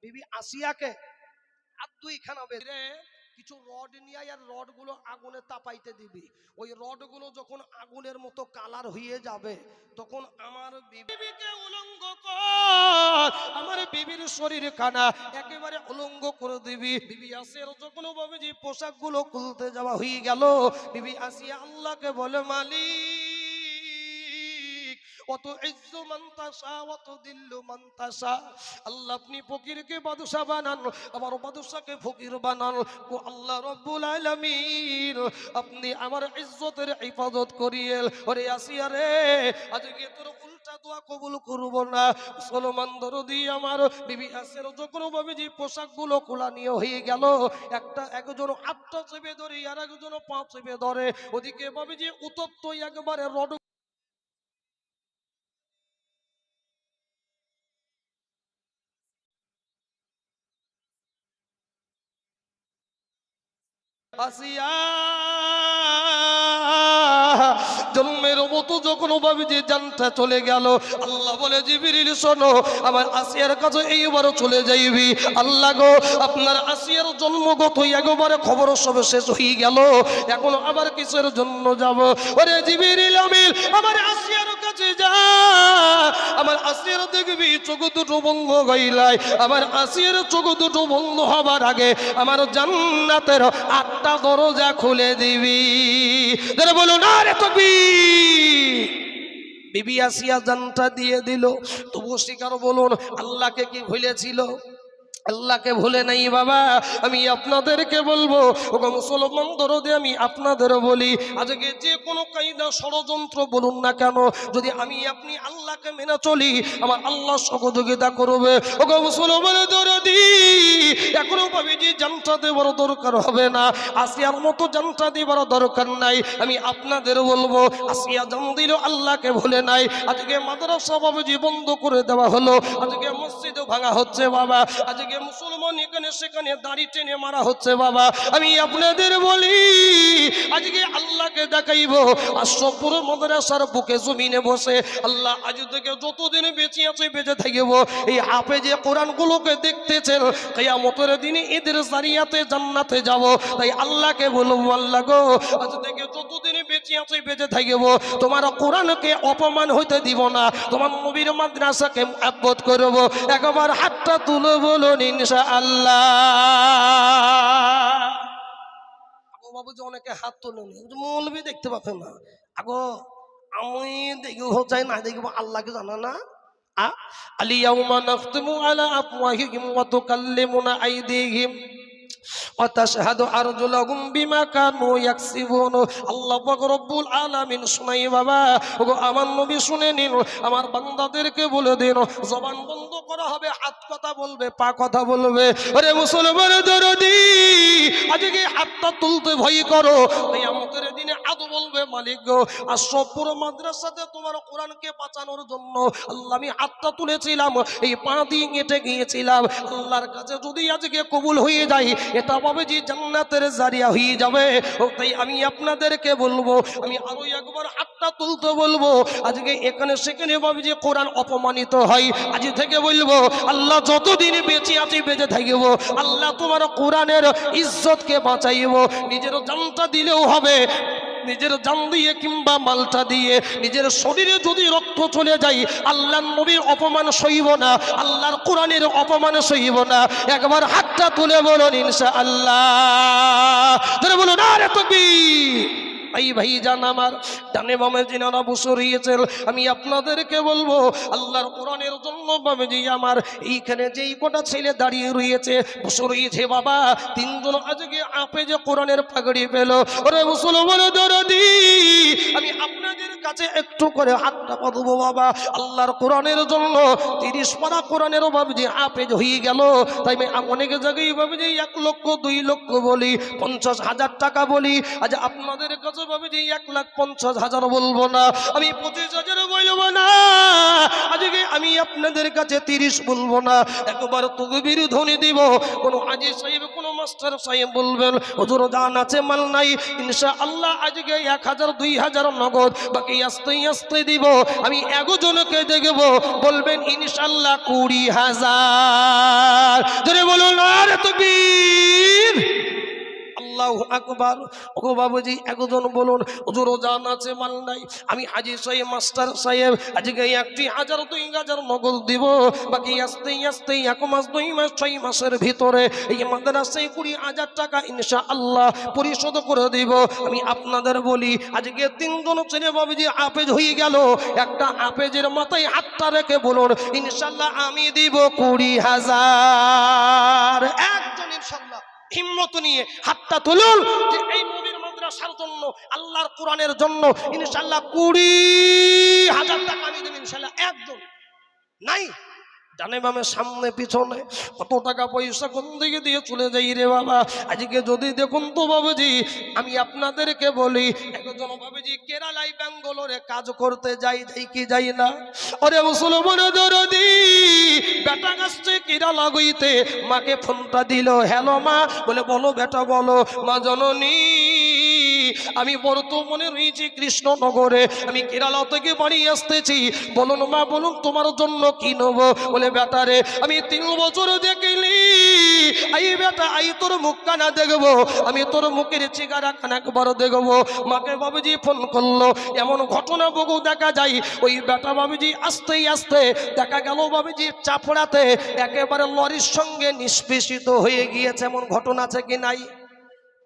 বিবি আসিয়াকে আর দুইখানা বেঁধে কিছু রড নিয়ে আর রডগুলো আগুনে তাপাইতে দিবি। ওই রডগুলো যখন আগুনের মতো কালার হয়ে যাবে তখন আমার বিবিকে উলঙ্গ কর, আমার বিবির শরীর খানা একেবারে উলঙ্গ করে দিবি। বিবি আসিয়ার যখন ভাবে যে পোশাকগুলো খুলতে যাওয়া হয়ে গেল, বিবি আসিয়া আল্লাহকে বলে, মালিক অত ইজ্জু মান তাশা অত দিল্লু মান তাশা। আল্লাহ আপনি ফকিরকে বাদশা বানান, আমার বাদশাকে ফকির বানান। ও আল্লাহ রব্বুল আলামিন, আপনি আমার ইজ্জতের হিফাজত করিয়েল। ওরে আসিয়া রে, আজকে তোর উল্টা দোয়া কবুল করব না। মুসলমান দরদি আমার বিবি আসিয়ার যখন ভাবে যে পোশাকগুলো খোলা নিয়ে হয়ে গেল, একজন হাতটা চেপে ধরে আর একজন পা চেপে ধরে, ওদিকে ভাবে যে উত্তপ্ত একবারে রড আসিয়া জন্মের মতো যখন ভাবে যে জানটা চলে গেল, আল্লাহ বলে জিবরিল শোনো, আমার আসিয়ার কাছে এইবারও চলে যাইবি। আল্লাহ গো, আপনার আসিয়ার জন্মগত একবারে খবর সব শেষ হয়ে গেল, এখন আবার কিসের জন্য যাব? ওরে জিবরিল আমিন, আমার আসিয়ার কাছে যা, আমার আসিয়ার দেখবি চোখ দুটো বন্ধ হইলাই, আমার আসিয়ার চোখ দুটো বন্ধ হবার আগে আমার জান্নাতের 8টা দরজা খুলে দিবি। যারা বলো না রে তাকবীর। বিবি আসিয়া জানটা দিয়ে দিল। তবু স্বীকার বলুন, আল্লাহকে কি ভুলেছিল? আল্লাহকে ভুলে নাই বাবা। আমি আপনাদেরকে বলবো, ওগো মুসলমান দরদে আমি আপনাদের বলি, আজকে যে কোনো কায়দা ষড়যন্ত্র বলুন না কেন, যদি আমি আপনি আল্লাহকে মেনে চলি, আমার আল্লাহ সহযোগিতা করবে। ওগো মুসলমান দরদি, এখনো ভাবি যে জানটা দেওয়ার দরকার হবে না, আসিয়ার মতো জানটা দেওয়ার দরকার নাই। আমি আপনাদের বলবো, আসিয়া জান দিল, আল্লাহকে ভুলে নাই। আজকে মাদ্রাসা বাবুজি বন্ধ করে দেওয়া হলো, আজকে মসজিদও ভাঙা হচ্ছে বাবা, আজকে মুসলমান এখানে সেখানে দাড়ি টেনে মারা হচ্ছে বাবা। আমি আপনাদের বলি, আজকে আল্লাহকে দেখাইবো আশরাফপুর মাদ্রাসার বুকে জমিনে বসে। আল্লাহ আজ থেকে যতদিন বেঁচে আছে বেঁচে থাকবো, এই হাফেজে কোরআনগুলোকে দেখতেছেন, কিয়ামতের দিনে এদের জারিয়াতে জান্নাতে যাব। তাই আল্লাহকে বলবো, আল্লাহ গো, আজ থেকে যতদিন বেঁচে আছে বেঁচে থাকবো, তোমার কোরআনকে অপমান হইতে দিব না, তোমার নবীর মাদ্রাসাকে আব্বত করব। একবার হাতটা তুলে বলুন ইনশাআল্লাহ। আগো বাবুজি অনেকে হাত তোলেন, মৌলবি দেখতে পাবেন না। আগো আমি দেখব চাই না, দেখব আল্লাহকে জানা না। আলিয়াউমা নাখতিমু আলা আফওয়াহিহিম ওয়া তুকাল্লিমুনা আইদিহিম ওয়া তাশহাদু আরজুলুহুম বিমা কানু ইয়াকসিবুন। আল্লাহ পাক রব্বুল আলামিন শুনাই বাবা। ওগো আমার নবী শুনে নিন, আমার বান্দাদেরকে বলে দিন, জবান বন্ধ করা হবে, হাত কথা বলবে, পা কথা বলবে। আরে মুসলমান দরদি, আজকে হাতটা তুলতে ভয় করো, কিয়ামতের দিনে আদু বলবে, মালিক গো, আশরাফপুর মাদ্রাসাতে তোমার কোরআনকে বাঁচানোর জন্য আল্লাহ আমি হাতটা তুলেছিলাম, এই পা দিয়ে হেঁটে গিয়েছিলাম, আল্লাহর কাছে যদি আজকে কবুল হয়ে যায়, এটা ভাবে যে জান্নাতের জারিয়া হয়ে যাবে। ও তাই আমি আপনাদেরকে বলবো, আমি আরো একবার হাতটা তুলতে বলবো। আজকে এখানে সেখানে ভাবে যে কোরআন অপমানিত হয়, আজ থেকে বলবো, আল্লাহ যতদিন বেঁচে আছি বেঁচে থাকব, আল্লাহ তোমার কোরআনের ইজ্জতকে বাঁচাইব। নিজের জানটা দিলেও হবে, নিজের জান দিয়ে কিংবা মালটা দিয়ে, নিজের শরীরে যদি রক্ত চলে যায়, আল্লাহর নবীর অপমান সইব না, আল্লাহর কোরআনের অপমান সইব না। একবার হাতটা তুলে বলুন ইনশাআল্লাহ। ধরে বলুন আরে তাকবীর। এই ভাই জান আমার ডানে বামে যিনারা বসে রয়েছেন, আমি আপনাদেরকে বলবো, আল্লাহর কোরআনের জন্য বামেজি আমার এইখানে যেই কটা ছেলে দাঁড়িয়ে রয়েছে বসে রয়েছে বাবা, 3 জন আজকে আপে যে কোরআনের পাগড়ি পেল। ওরে মুসলমান দরদি, আমি আপনাদের কাছে একটু করে হাতটা পাতবো বাবা, আল্লাহর কোরআনের জন্য 30 পারা কোরআনের বাবজি আপেজ হয়ে গেল। তাই আমি অনেক জায়গায় বাবজি 1 লক্ষ 2 লক্ষ বলি, 50,000 টাকা বলি। আজ আপনাদের কাছে বাবজি 1,50,000 বলবো না, আমি 25,000 বলবো না, আজকে আমি আপনাদের কাছে 30 বলবো না, একবার তাকবীর ধ্বনি দিব। কোন হাজী সাহেব কোন মাস্টার সাহেব বলবেন, হুজুর জান আছে মাল নাই, ইনশাআল্লাহ আজকে 1,000 2,000 নগদ, বাকি আস্তে আস্তে দিব। আমি একজনকে দেখব, বলবেন ইনশাআল্লাহ 20,000। আল্লাহু আকবার। ওগো বাবুজি একজন বলুন হুজুর জান আছে মাল নাই, আমি হাজী সাহেব মাস্টার সাহেব আজকে 1,000 2,000 নগদ দিব, বাকি আস্তে আস্তে 1 মাস 2 মাস 6 মাসের ভিতরে এই মাদ্রাসায় 20,000 টাকা ইনশাআল্লাহ পরিশোধ করে দিব। আমি আপনাদের বলি আজকে 3 জন ছেলে বাবুজি হাফেজ হয়ে গেল, একটা হাফেজের মাথায় হাতটা রেখে বলুন ইনশাআল্লাহ আমি দিব 20,000 একজন ইনশাআল্লাহ। হিম্মত নিয়ে হাতটা তুলুন যে এই নবীর মাদ্রাসার জন্য আল্লাহর কোরআনের জন্য ইনশাআল্লাহ 20,000 টাকা আমি দেব ইনশাআল্লাহ একজন। নাই জানে বামে সামনে পিছনে কত টাকা পয়সা কোন দিকে দিয়ে চলে যাই রে বাবা। আজকে যদি দেখুন তো বাবুজি আমি আপনাদেরকে বলি একজন বাবুজি কেরালাই ব্যাঙ্গালোরে কাজ করতে যাই কি যাই না? ওরে মুসলমান দরদি বেটা আসছে কেরালা গইতে, মাকে ফোনটা দিল, হ্যালো মা, বলে বলো বেটা বলো। মা জননী আমি বর্তমানে রয়েছি কৃষ্ণনগরে, আমি কেরালা থেকে বাড়ি আসতেছি, বলুন মা বলুন তোমার জন্য কি নেবো? বলে বেটারে আমি 3 বছর দেখিনি, আই বেটা আই তোর মুখ কানা দেখবো, আমি তোর মুখের চেহারা খানা একবার দেখবো। মাকে বাবুজি ফোন করলো, এমন ঘটনা বহু দেখা যায়। ওই বেটা বাবুজি আস্তে আস্তে দেখা গেল বাবুজি চাপড়াতে একেবারে লরির সঙ্গে নিষ্পেষিত হয়ে গিয়েছে, এমন ঘটনা আছে কি নাই?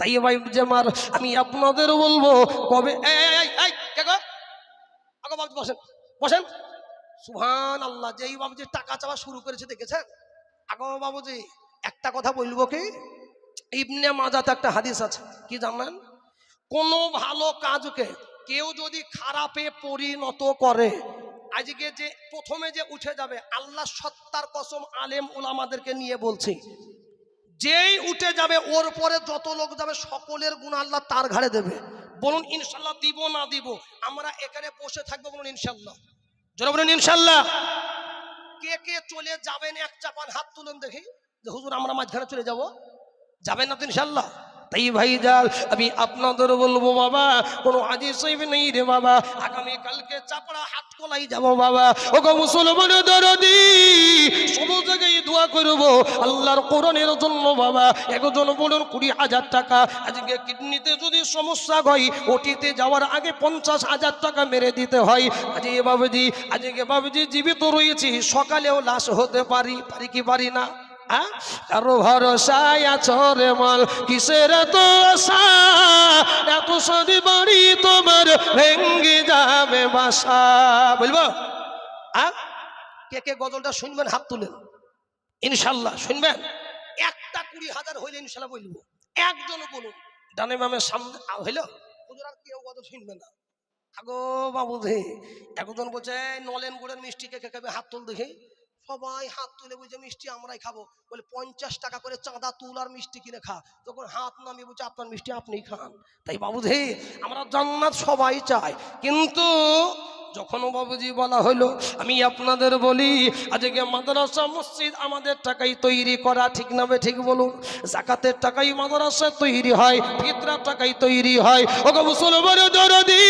তাই ভাই যে মার আমি আপনাদের বলবো কবে বসেন বসেন সুবহানাল্লাহ, যেই বাবুজি টাকা চাওয়া শুরু করেছে দেখেছেন? আগো বাবুজি একটা কথা বলবো কি, ইবনে মাজাতে একটা হাদিস আছে কি জানেন? কোনো ভালো কাজকে কেউ যদি খারাপে পরিণত করে, আজকে যে প্রথমে যে উঠে যাবে আল্লাহ সত্তার কসম আলেম উলামাদেরকে নিয়ে বলছি, যেই উঠে যাবে ওর পরে যত লোক যাবে সকলের গুণ আল্লাহ তার ঘাড়ে দেবে। বলুন ইনশাল্লাহ দিব না দিব? আমরা এখানে বসে থাকবো, বলুন ইনশাল্লাহ। যারা বলুন ইনশাল্লাহ। কে কে চলে যাবেন এক চাপান হাত তুলুন দেখি, যে হুজুর আমরা মাঝখানে চলে যাব, যাবেন না তো ইনশাল্লাহ? তাই ভাই যাল আমি আপনাদের বলবো বাবা কোনো হাজী সাহেব নেই রে বাবা, আগামী কালকে চাপড়া হাট কোলাই যাব বাবা। ওগো মুসলমান দরদি সব জায়গায় দোয়া করবো আল্লাহর কোরআনের জন্য বাবা। একজন বলুন 20,000 টাকা, আজকে কিডনিতে যদি সমস্যা হয় ওটিতে যাওয়ার আগে 50,000 টাকা মেরে দিতে হয়। আজকে বাবুজি জীবিত রয়েছি, সকালেও লাশ হতে পারি কি পারি না? কারো ভরসায় আছো রে মল কিসের তো আশা, এত সাদি বাড়ি তোমার ভেঙ্গে যাবে বাসা। বলবো কে কে গজলটা শুনবেন হাত তুলেন ইনশাল্লাহ শুনবেন। একটা 20,000 হইলে ইনশাল্লাহ বলবো, একজন বলুন ডানে বামের সামনে হইল হুজুর আর কেউ গজল শুনবে না। আগো বাবু দে একজন বলছে নলেন গুড়ের মিষ্টি কে খাবে হাত তুল দেখি, সবাই হাত তুলে বলছে মিষ্টি আমরাই খাবো। বলে 50 টাকা করে চাঁদা তুল আর মিষ্টি কিনে খা। যখন হাত নামিয়ে বলছে আপনার মিষ্টি আপনিই খান। তাই বাবু হে আমরা জান্নাত সবাই চাই, কিন্তু যখন বাবুজি বলা হলো আমি আপনাদের বলি আজকে মাদ্রাসা মসজিদ আমাদের টাকাই তৈরি করা, ঠিক না ঠিক বলুন? যাকাতের টাকাই মাদ্রাসা তৈরি হয়, ফিতরার টাকাই তৈরি হয়। ওগো মুসলমান দরদি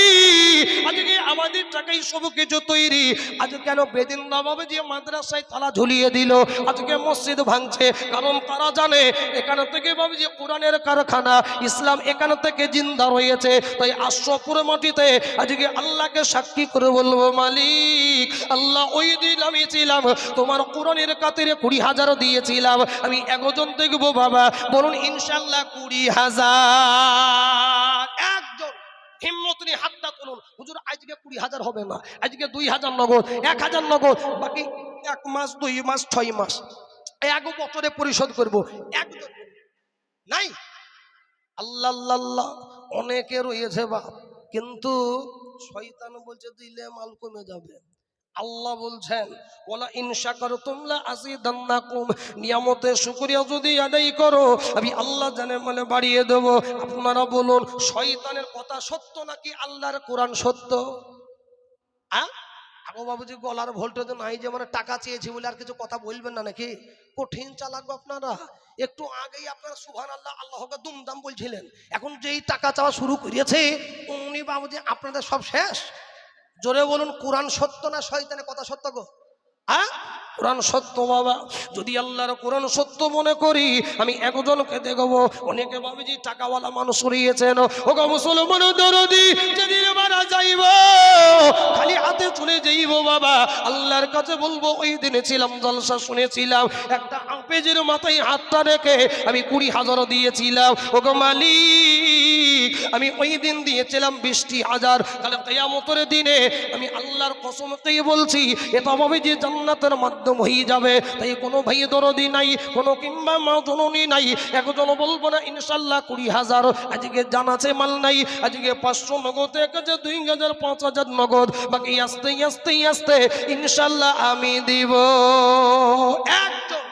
আজকে আমাদের টাকাই সব কিছু তৈরি। আজ কেন বেদিনরা বাবুজি মাদ্রাসায় তালা ঝুলিয়ে দিল, আজকে মসজিদ ভাঙছে? কারণ তারা জানে এখান থেকে বাবুজি কোরআনের কারখানা, ইসলাম এখান থেকে জিন্দা রয়েছে। তাই আশ্রপুর মাটিতে আজকে আল্লাহকে সাক্ষী করে বলবো মালিক আল্লাহ ওই দিন আমি ছিলাম তোমার কোরআনের কাতিরে 20,000 দিয়েছিলাম, আমি একজন দেখবো বাবা। বলুন ইনশাল্লাহ 20,000। একজন হিম্মত নিয়ে হাতটা তুলুন হুজুর আজকে 20,000 হবে না, আজকে 2,000 নগদ, 1,000 নগদ, বাকি 1 মাস 2 মাস 6 মাস 1 বছরে পরিশোধ করবো। একজন নাই? আল্লাহ আল্লাহ অনেকে রয়েছে বাপ, কিন্তু শয়তান বলছে দিলে মাল কমে যাবে। আল্লাহ বলছেন ওয়ালা ইন শাকারতুম লা আযীদান্নাকুম, নিয়ামতের শুকরিয়া যদি আদায় করো আমি আল্লাহ জানে মানে বাড়িয়ে দেব। আপনারা বলুন শয়তানের কথা সত্য নাকি আল্লাহর কোরআন সত্য? আগো বাবুজি গলার ভোল্টেজ নাই যে মানে টাকা চেয়েছি বলে আর কিছু কথা বলবেন না নাকি? কঠিন চালাক আপনারা। একটু আগেই আপনারা সুবহানাল্লাহ আল্লাহকে দুমদাম বলছিলেন, এখন যেই টাকা চাওয়া শুরু করিয়েছে উনি বাবুজি আপনাদের সব শেষ। জোরে বলুন কোরআন সত্য না শয়তানের কথা সত্য গো? কোরআন সত্য বাবা, যদি আল্লাহর কোরআন সত্য মনে করি আমি একজনকে দেখবো। অনেকে বাবুজি টাকাওয়ালা মানুষ রয়েছেন, ওগো মুসলমান দরদি, যেদিন মারা যাইব খালি হাতে চলে যাইব বাবা, আল্লাহর কাছে বলবো ওই দিনে ছিলাম জলসা শুনেছিলাম, একটা আপেজের মাথায় হাতটা রেখে আমি 20,000 দিয়েছিলাম। ওগো মালিক, আমি ওই দিন দিয়েছিলাম 20,000। তাহলে কিয়ামতের দিনে আমি আল্লাহর কসমকেই বলছি এটা বাবুজি জান্নাতের মাধ্যম হয়ে যাবে। তাই কোনো ভাই দরদি নাই, কোনো কিংবা মা জননী নাই, একজন বলবো না ইনশাল্লাহ 20,000। আজকে জানাছে মাল নাই, আজকে 500 নগদ, 1,000, 2,000, 5,000 নগদ, বাকি আস্তে আস্তে আস্তে ইনশাল্লাহ আমি দিব। একদম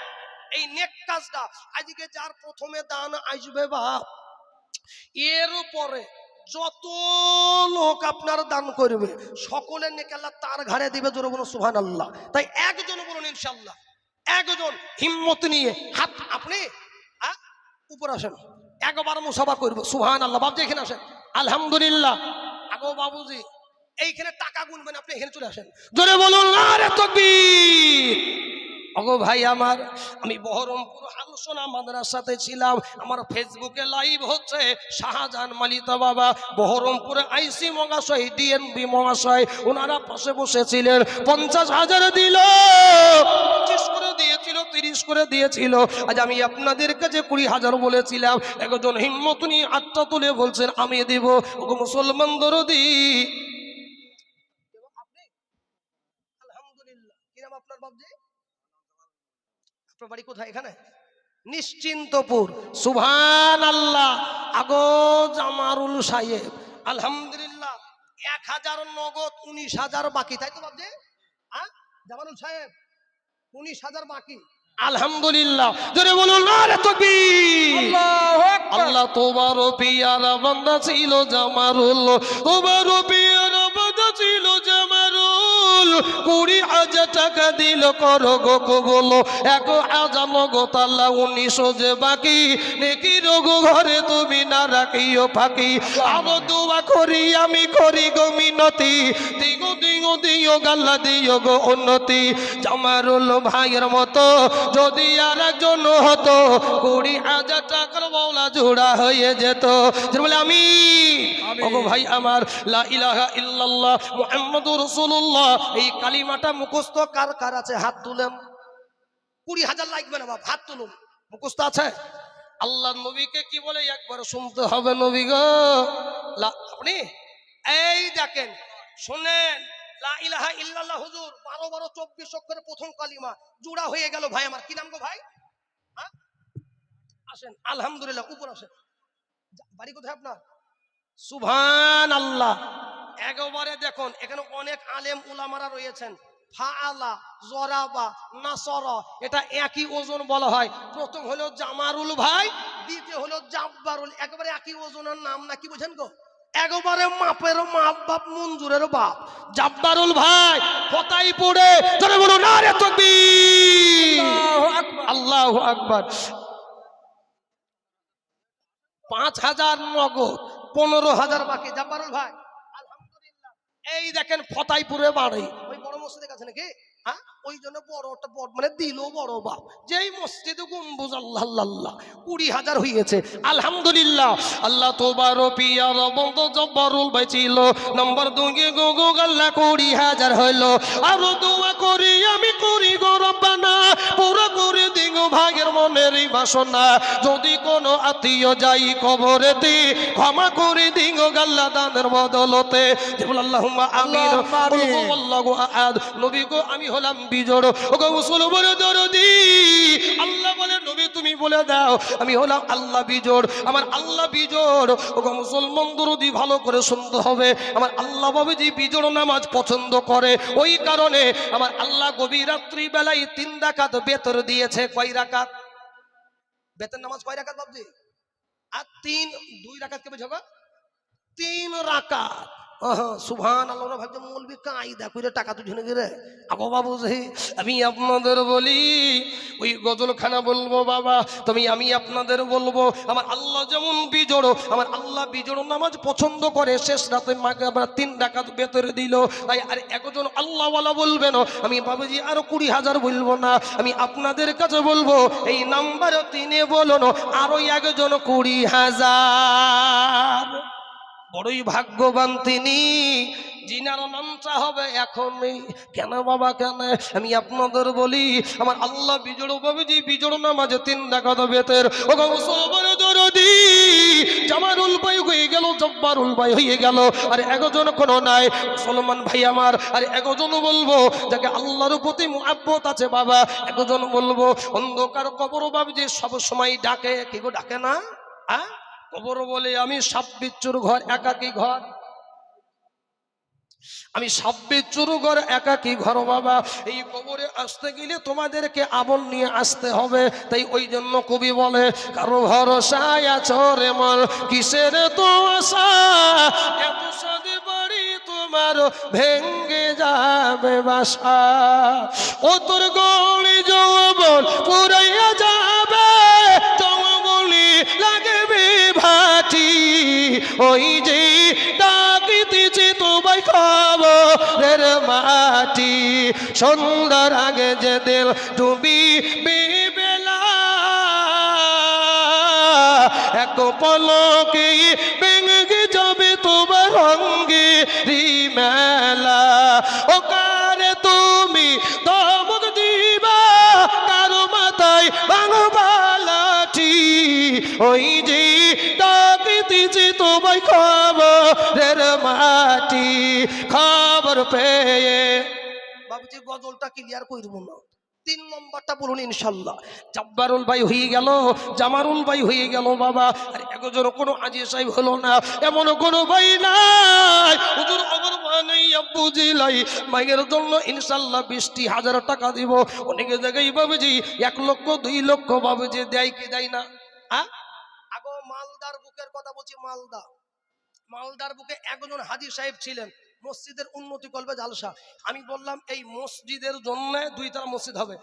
এই নেক কাজটা আজকে যার প্রথমে দান আসবে বাপ, এর উপরে যত লোক আপনার দান করবে সকলের নেক আল্লাহ তার ঘাড়ে দিবে। জোরে বলুন সুবহানাল্লাহ। তাই একজন বলুন ইনশাআল্লাহ, একজন হিম্মত নিয়ে হাত আপনি উপর আসেন, একবার মুসাফা করবো সুবহানাল্লাহ। বাবজি এখানে আসেন, আলহামদুলিল্লাহ। আগো বাবুজি এইখানে টাকা গুনবেন, আপনি এখানে চলে আসেন, জোরে বলুন নারে তাকবীর। ওগো ভাই আমার, আমি বহরমপুর আলোচনা মাদ্রাসাতে ছিলাম, আমার ফেসবুকে লাইভ হচ্ছে শাহজাহান মালিতা বাবা, বহরমপুরে আইসি মহাশয়, ডিএনবি মহাশয়, ওনারা পাশে বসেছিলেন। 50,000 দিল, 25 করে দিয়েছিল, 30 করে দিয়েছিল। আজ আমি আপনাদের কাছে 20,000 বলেছিলাম, একজন হিম্মত নিয়ে হাতটা তুলে বলছেন আমি দেব। ওগো মুসলমান দরদি, আলহামদুলিল্লাহ। কি নাম আপনার বাবজি? বাড়ি কোথায়? এখানে নিশ্চিন্তপুর। সুবহানাল্লাহ। আগো জামারুল সাহেব, আলহামদুলিল্লাহ 1,000 নগদ, 19,000 বাকি, তাই তো বাবজি? জামারুল সাহেব 19,000 বাকি, আলহামদুলিল্লাহ। জোরে বলুন নারে তাকবীর। আল্লাহু আকবার। আল্লাহ তোমার পিয়ারা বান্দা ছিল জামারুল, তোমার পিয়ারা বান্দা ছিল জামারুল, 20,000 টাকা দিল, করো গো কবুল, 1,000 নগদ আল্লাহ, 1900 যে বাকি, নেকি রোগো ঘরে তুমি না রাখিও ফাঁকি। আরো দোয়া করি আমি, করি গো মিনতি, দিগো দিগো দিও গাল্লা দিও গো উন্নতি। জামারুল ভাইয়ের মতো যদি আর একজন হতো, 20,000 টাকার মাওলা জোড়া হয়ে যেত। বলে আমি, ওগো ভাই আমার, লা ইলাহা ইল্লাল্লাহ মুহাম্মাদুর রাসূলুল্লাহ, এই কালিমাটা মুখস্থ কার কার আছে? হাত তুলেন। 20,000 লাগবে না বাপ, হাত তুলুন। মুখস্থ আছে? আল্লাহর নবীকে কি বলে একবার শুনতে হবে নবী গো। আপনি এই দেখেন, শুনেন, লা ইলাহা ইল্লাল্লাহ হুজুর 12 24 অক্ষরে প্রথম কালিমা জোড়া হয়ে গেল। ভাই আমার কি নাম গো ভাই? আসেন, আলহামদুলিল্লাহ, উপর আসেন। বাড়ি কোথায় আপনার? সুবহানাল্লাহ। একবারে দেখুন, এখানে অনেক আলেম উলামারা রয়েছেন। ফাআলা, জরাবা, নাসরা, এটা একই ওজন বলা হয়। প্রথম হলো জামারুল ভাই, দ্বিতীয় হলো জাব্বারুল, একবারে একই ওজনের নাম না, কি বুঝেন গো? একবারে মাপের মাপ, বাপ মঞ্জুরের বাপ। জাব্বারুল ভাই কোথায় পড়ে? জোরে বলুন নারে তাকবীর। আল্লাহু আকবার। 5,000 নগদ, 15,000 বাকি। জাব্বারুল ভাই আলহামদুলিল্লাহ। এই দেখেন ফতাইপুরে বাড়ি, ওই বড় মসজিদের কাছে নাকি? ওই জন্য বড়টা বড় মানে দিল বড় বাপ, যেই মসজিদে গম্বুজ, আল্লাহ আল্লাহ, 20,000 হয়েছে আলহামদুলিল্লাহ। আল্লাহ তোবার পিয়ার বন্ধু জব্বারুল ভাই ছিল নম্বর 2 গো আল্লাহ 20,000 হইল। আরো দোয়া করি আমি, করি গো রব্বানা, পুরো করে দিগো ভাগের মনের বাসনা, যদি কোনো আত্মীয় যাই কবরেতে, ক্ষমা করে দিগো আল্লাহ দানের বদলতে। আল্লাহুম্মা আমিন। আল্লাহু আহাদ। নবী গো আমি হলাম বিজোড়, ওগো মুসলমান দরদি, আল্লাহ বলে নবী তুমি বলে দাও আমি হলাম আল্লাহ বিজোড়, আমার আল্লাহ বিজোড়। ওগো মুসলমান দরদি ভালো করে শুনতে হবে, আমার আল্লাহ বাবুজি বিজোড় নামাজ পছন্দ করে, ওই কারণে আমার আল্লাহ গভীর রাত্রি বেলায় 3 রাকাত বেতর দিয়েছে। কয় রাকাত বেতন নামাজ? কয় রাকাত বাবজি? আর 2 রাকাত কে বুঝাবো? 3 রাকাত। সুবহান আল্লাহ ভাবছে মৌলবি কায়দা করে টাকা তুই ঝুনে গেলে আগো বাবু যে আমি আপনাদের বলি ওই গজলখানা বলবো বাবা তুমি আমি আপনাদের বলবো আমার আল্লাহ যেমন বিজোড় আমার আল্লাহ বিজোড় নামাজ পছন্দ করে শেষ রাতে মাকে আবার 3 রাকাত বেতরে দিল তাই আর একজন আল্লাহওয়ালা বলবেন আমি বাবুজি আরো 20,000 বলবো না আমি আপনাদের কাছে বলবো এই নাম্বার 3 বলুন আরো একজন 20,000 বড়ই ভাগ্যবান তিনি জিনার নামটা হবে এখনই কেন বাবা কেন আমি আপনাদের বলি আমার আল্লাহ বিজোড় বাবুজি বিজোড় নামাজে 3 রাকাত বেতের ও মুসলমান দরদি জামারুল ভাই হয়ে গেল জব্বারুল ভাই হয়ে গেল আর একজন কোনো নাই মুসলমান ভাই আমার আর একজন বলবো যাকে আল্লাহর প্রতি মুহাব্বত আছে বাবা একজন বলবো অন্ধকার কবর বাবুজি সব সময় ডাকে কি গো ডাকে না হ্যাঁ কবর বলে আমি সাপ বিচ্ছুর ঘর একাকী ঘর আমি সাপ বিচ্ছুর ঘর একাকী ঘর বাবা এই কবরে আসতে গেলে তোমাদেরকে আমল নিয়ে আসতে হবে তাই ওই জন্য কবি বলে কারো ভরসায় আছো রে মন কিসের তো আশা এত সাদে বাড়ি তোমার ভেঙ্গে যাবে বাসা ও তোর গলি যৌবন পুরাইয়া যাবে জঙ্গলি লাগবে ভাটি ওই যে ডাকিতেছি তোমায় খবরের মাটি সন্ধ্যার আগে যে দিল ডুবি বেলা এক পলকে ভেঙে যাবে তোমার অঙ্গেরি মেলা ও কারে তুমি দমক দিবা কারো মাথায় বাংলাটি ওই যে ডাকিতেছি তোমায় খবরের মাটি খবর পেয়ে বাবুজি গজলটা ক্লিয়ার করব না 3 নম্বরটা বলুন ইনশাআল্লাহ জব্বারুল ভাই হয়ে গেল জামারুল ভাই হয়ে গেল বাবা আর একজন কোনো আজি সাহেব হলো না এমন কোনো ভাই নাই হুজুর আমার মানে আব্বু জিলাই মাইয়ের জন্য ইনশাআল্লাহ 20,000 টাকা দিব অনেক জায়গায় বাবুজি 1 লক্ষ 2 লক্ষ বাবুজি দেয় কি দেয় না হ্যাঁ আগো মালদার বুকের কথা বলছি মালদার বুকে একজন হাজী সাহেব ছিলেন মসজিদের উন্নতি করবে জালসা আমি বললাম এই মসজিদের জন্য 2 তলা মসজিদ হবে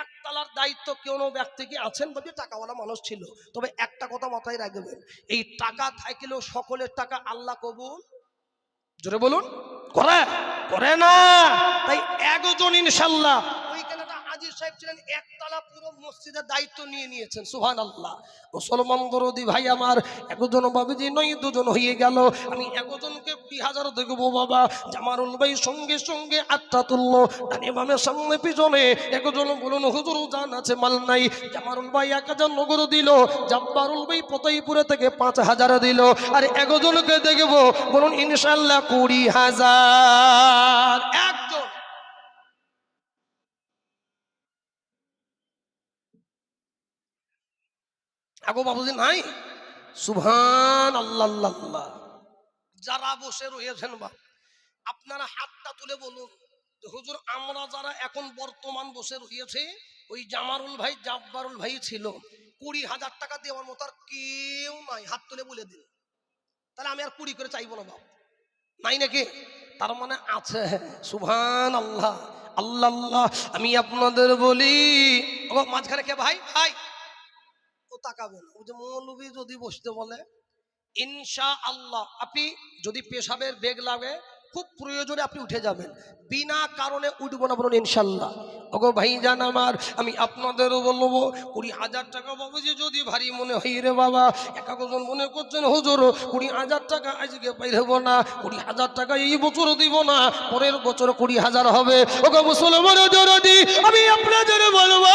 1 তলার দায়িত্ব কোনো ব্যক্তি কি আছেন বলে টাকাওয়ালা মানুষ ছিল তবে একটা কথা মাথায় রাখবেন এই টাকা থাকলেও সকলের টাকা আল্লাহ কবুল জোরে বলুন করে না তাই একজন ইনশাআল্লাহ ওইখানে হাজী সাহেব ছিলেন 1 তলা পুরো মসজিদের দায়িত্ব নিয়েছেন সুবহানাল্লাহ মুসলমান দরদি ভাই আমার একজন বাবুজি নয় 2 জন হয়ে গেল আমি একজনকে 20,000 দেবো বাবা জামারুল ভাই সঙ্গে সঙ্গে 8টা তুললো ডানে বামে সামনে পিছনে একজন বলুন হুজুর জান আছে মাল নাই জামারুল ভাই 1000 নগর দিল জব্বারুল ভাই পতাইপুরে থেকে 5,000 দিল আর একজনকে দেখবো বলুন ইনশাআল্লাহ 20,000 একজন আগো বাবুজি নাই সুবহান আল্লাহ যারা বসে রয়েছেন বা আপনারা হাতটা তুলে বলুন হুজুর আমরা যারা এখন বর্তমান বসে রয়েছে ওই জামারুল ভাই জব্বারুল ভাই ছিল 20,000 টাকা দেওয়ার মতো আর কেউ নাই হাত তুলে বলে দিন তাহলে আমি আর 20 করে চাইবো না বাপ নাই নাকি তার মানে আছে সুবহান আল্লাহ আমি আপনাদের বলি মাঝখানে কে ভাই ও তাকাবেন ও যে মৌলবী যদি বসতে বলে ইনশাআল্লাহ আপনি যদি পেশাবের বেগ লাগে খুব প্রয়োজনে আপনি উঠে যাবেন বিনা কারণে উঠবো না বলুন ইনশাআল্লাহ ওগো ভাইজান আমার আমি আপনাদেরও বলবো 20,000 টাকা বাবুজি যদি ভারী মনে হয় রে বাবা একজন মনে করছেন হুজুর 20,000 টাকা আজকে পাইব না 20,000 টাকা এই বছর দিব না পরের বছর 20,000 হবে ওগো মুসলমান দরদি আমি আপনাদের বলবো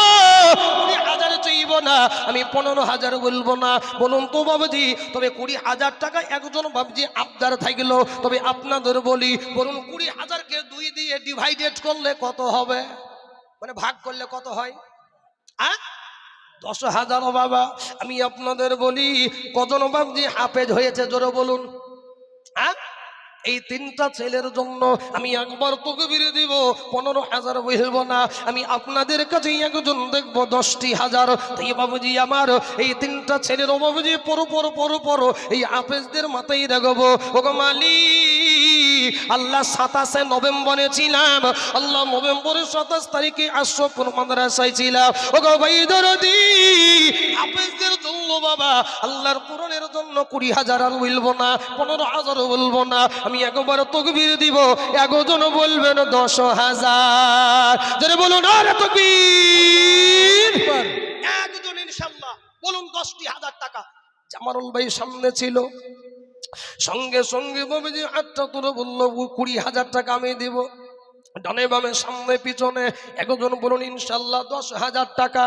20,000 চাইব না আমি 15,000 বলবো না বলুন তো বাবুজি তবে 20,000 টাকা একজন বাবুজি আবদার থাকলো তবে আপনাদের বলি বলুন 20,000 কে 2 দিয়ে ডিভাইডেড করলে কত হবে মানে ভাগ করলে কত হয় 10,000 বাবা আমি আপনাদের বলি কজন বাবজি হাফেজ হয়েছে জোরে বলুন এই 3টা ছেলের জন্য আমি একবার তকবীর দিব 15,000 বলবো না আমি আপনাদের কাছে একজন দেখবো 10,000 তাই বাবুজি আমার এই 3টা ছেলের বাবুজি পরো এই হাফেজদের মাথায় রাখবো ওগো মালিক আল্লাহ 27 নভেম্বরে ছিলাম, আল্লাহ নভেম্বরের 27 তারিখে আশরাফপুর মাদ্রাসায় ছিলাম। ও গো ভাই দরদি, হাফেজদের জন্য বাবা আল্লাহর কোরআনের জন্য 20,000 আর বলবো না, 15,000 বলবো না, আমি একবার তাকবীর দিব, একজন বলবেন 10,000। যারা বলুন আরে তাকবীর, একজন ইনশাআল্লাহ বলুন 10,000 টাকা। জামারুল ভাই সামনে ছিল, সঙ্গে সঙ্গে বাবাজি হাতটা তুলে বললো 20,000 টাকা আমি দিব। ডানে বামে সামনে পিছনে একজন বলুন ইনশাআল্লাহ 10,000 টাকা।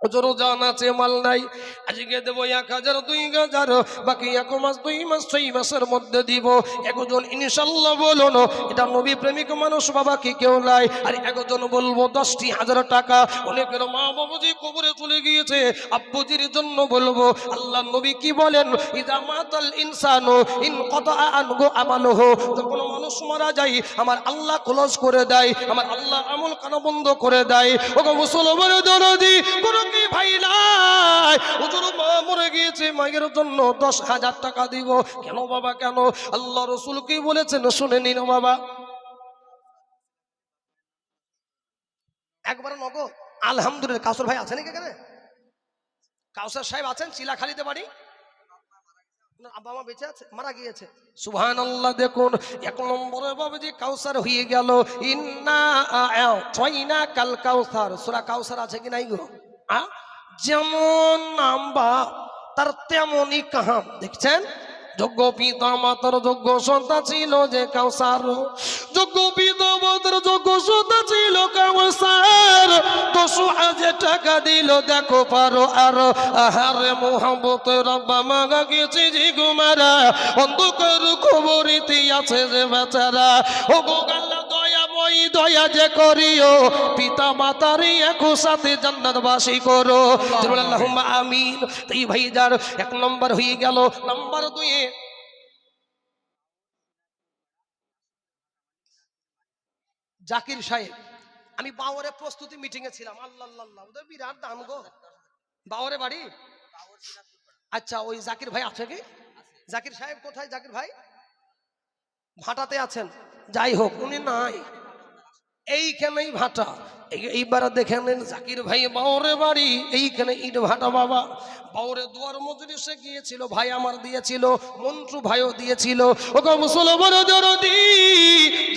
ওজোরও জান আছে মাল নাই, আজকে দেবো 1,000 2,000, বাকি 1 মাস 2 মাস 6 মাসের মধ্যে দিব। একজন ইনশাআল্লাহ বলুন, এটা নবী প্রেমিক মানুষ বাবা কি কেউ নাই। আর একজন বলবো 10,000 টাকা। অনেকের মা বাবুজি কবরে চলে গিয়েছে, আব্বুজির জন্য বলবো আল্লাহ নবী কি বলেন, ইদা মাতাল ইনসানু ইন কতা আনহু আমালুহু, যখন মানুষ মারা যায় আমার আল্লাহ ক্লোজ করে দেয়, আমার আল্লাহ আমল কানা বন্ধ করে দেয়। ওগো মুসলমান দরদি, কোন কি ভাই নাই, হুজুর মা মরে গিয়েছে, মায়ের জন্য 10,000 টাকা দিব। কেন বাবা কেন? আল্লাহ রাসূল কি বলেছেন শুনে নিন বাবা। একবার নগদ আলহামদুলিল্লাহ। কাউসার ভাই আছেন কি এখানে? কাউসার সাহেব আছেন চিলাখালিতে বাড়ি? আব্বা মা বেঁচে আছে, মারা গিয়েছে। সুবহানাল্লাহ। দেখুন 1 নম্বরে বাবাজি কাউসার হয়ে গেল। ইন্না আ'তাইনা কাল কাউসার, সূরা কাউসার আছে কি নাই গো? যেমন নাম বাপ তার তেমনই কাহাম। দেখছেন, যোগ্য পিতা মাতার যোগ্য সন্তান ছিল যে কাউসার, যোগ্য পিতা মাতার যোগ্য সন্তান ছিল কাউসার। 10,000 টাকা দিল, দেখো পারো আর আহারে মোহাম্মত রব্বা মাগা গেছে যে গুমারা, অন্ধকার খবরিতে আছে যে বেচারা। ও গো আল্লাহ দয়াময়, দয়া যে করিও, পিতা মাতারই একো সাথে জান্নাতবাসী করো। আল্লাহুম্মা আমিন। তাই ভাইজার 1 নম্বর হয়ে গেল। নাম্বার 2, জাকির সাহেব। আমি বাওরে প্রস্তুতি মিটিং এ ছিলাম। আল্লাহ আল্লাহ, ওদের বিরাট দাম গো। বাওরে বাড়ি? আচ্ছা, ওই জাকির ভাই আছে কি? জাকির সাহেব কোথায়? জাকির ভাই ভাটাতে আছেন। যাই হোক, উনি নাই, এইখানেই ভাটা। এইবার দেখে নেন জাকির ভাই বাওরে বাড়ি, এইখানে ইট ভাটা বাবা। বাওরে দুয়ার মজলিসে গিয়েছিল, ভাই আমার দিয়েছিল, মন্ত্র ভাইও দিয়েছিল। ওগো মুসলমান দরদি,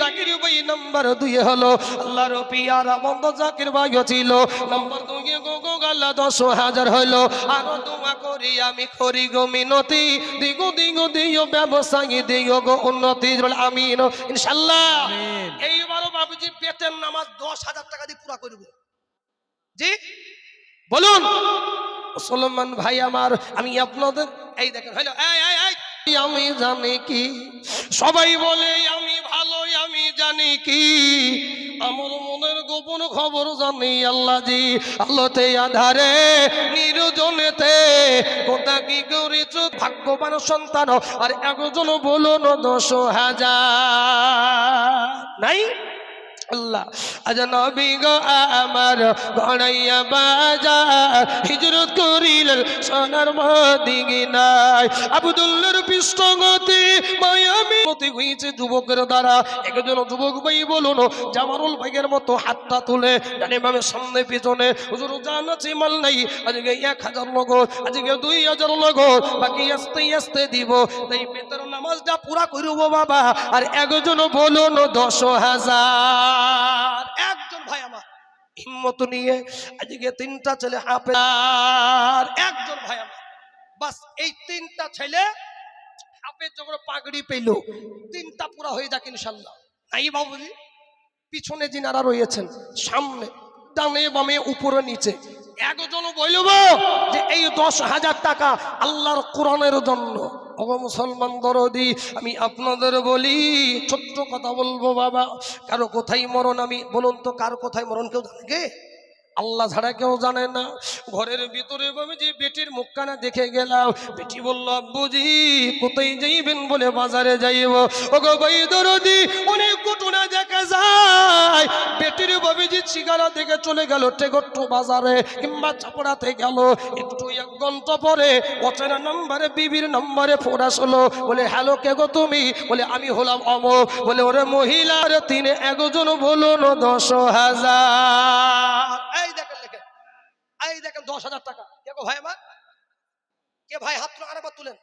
জাকির ভাই নাম্বার 2 হলো। আল্লাহর পিয়ারা বন্ধ জাকির ভাইও ছিল। নাম্বার 2 গো গো আল্লাহ 10,000 হলো। আর দোয়া করি আমি করি গো মিনতি, দিগো দিগো দিও ব্যবসায়ী দিও গো উন্নতি। আমিন ইনশাআল্লাহ। এইবার বাবুজি পেটের নামাজ 10,000 টাকা দিয়ে পুরা করব। জি বলুন মুসলমান ভাই আমার, আমি আপনাদের এই দেখেন হইলো আমি জানি কি, সবাই বলে আমি ভালো, আমি জানি কি, আমার মনের গোপন খবর জানি আল্লাহ জি। আলোতে আধারে নির্জনেতে কোথা কি করেছ, ভাগ্যবান সন্তান। আর একজন বলুন 10,000 নাই? আল্লাহ আজ নবী গো আমার গড়াইয়া বাজার, হিজরত করিলেন সোনার মদিনায়। আব্দুল্লাহর পৃষ্ঠগতি মায়ামি হয়েছে যুবকের দ্বারা। একজন যুবক ভাই বলুন জামারুল ভাইয়ের মতো হাতটা তুলে ডানে বামে সামনে পিছনে, হুজুর জান আছে মাল নাই, আজকে 1,000 নগদ, আজকে 2,000 নগদ, বাকি আস্তে আস্তে দিব। তাই পেটের নামাজটা পুরা করব বাবা। আর একজন বলুন 10,000। একজন ভাই আমার হিম্মত নিয়ে আজকে 3টা ছেলে হাফেজ, আর একজন ভাই আমার বাস এই 3টা ছেলে হাফেজ যখন পাগড়ি পেল, 3টা পুরা হয়ে যাক ইনশাআল্লাহ। নাই বাবুজি পিছনে যিনারা রয়েছেন, সামনে ডানে বামে উপরে নিচে, একজন বলব যে এই 10,000 টাকা আল্লাহর কোরআনের জন্য। ওগো মুসলমান দরদি, আমি আপনাদের বলি ছোট্ট কথা বলবো বাবা। কারো কোথায় মরণ, আমি বলুন তো কার কোথায় মরণ কেউ জানে কে? আল্লাহ ছাড়া কেউ জানে না। ঘরের ভিতরে যে বেটির মুখখানা দেখে গেলাম, বেটি বলল আব্বুজি কোথায় যাইবেন বলে বাজারে যাইব। ওগো ভাই দরদি অনেক ঘটনা দেখা যায়, বেটির বাবিজি চিগারা দেখে চলে গেল টেগট্টু বাজারে কিংবা চাপড়াতে গেল, একটু 1 ঘন্টা পরে অচেনা নম্বরে বিবির নম্বরে ফোন আসলো, বলে হ্যালো কে গো তুমি? বলে আমি হলাম অমুক। বলে ওরে মহিলার 3 একজন বলুন 10,000। এই দেখেন লেখেন, এই দেখেন 10,000 টাকা। কে গো ভাই আমার? কে ভাই? হাত তুলে আরেকবার তুলেন,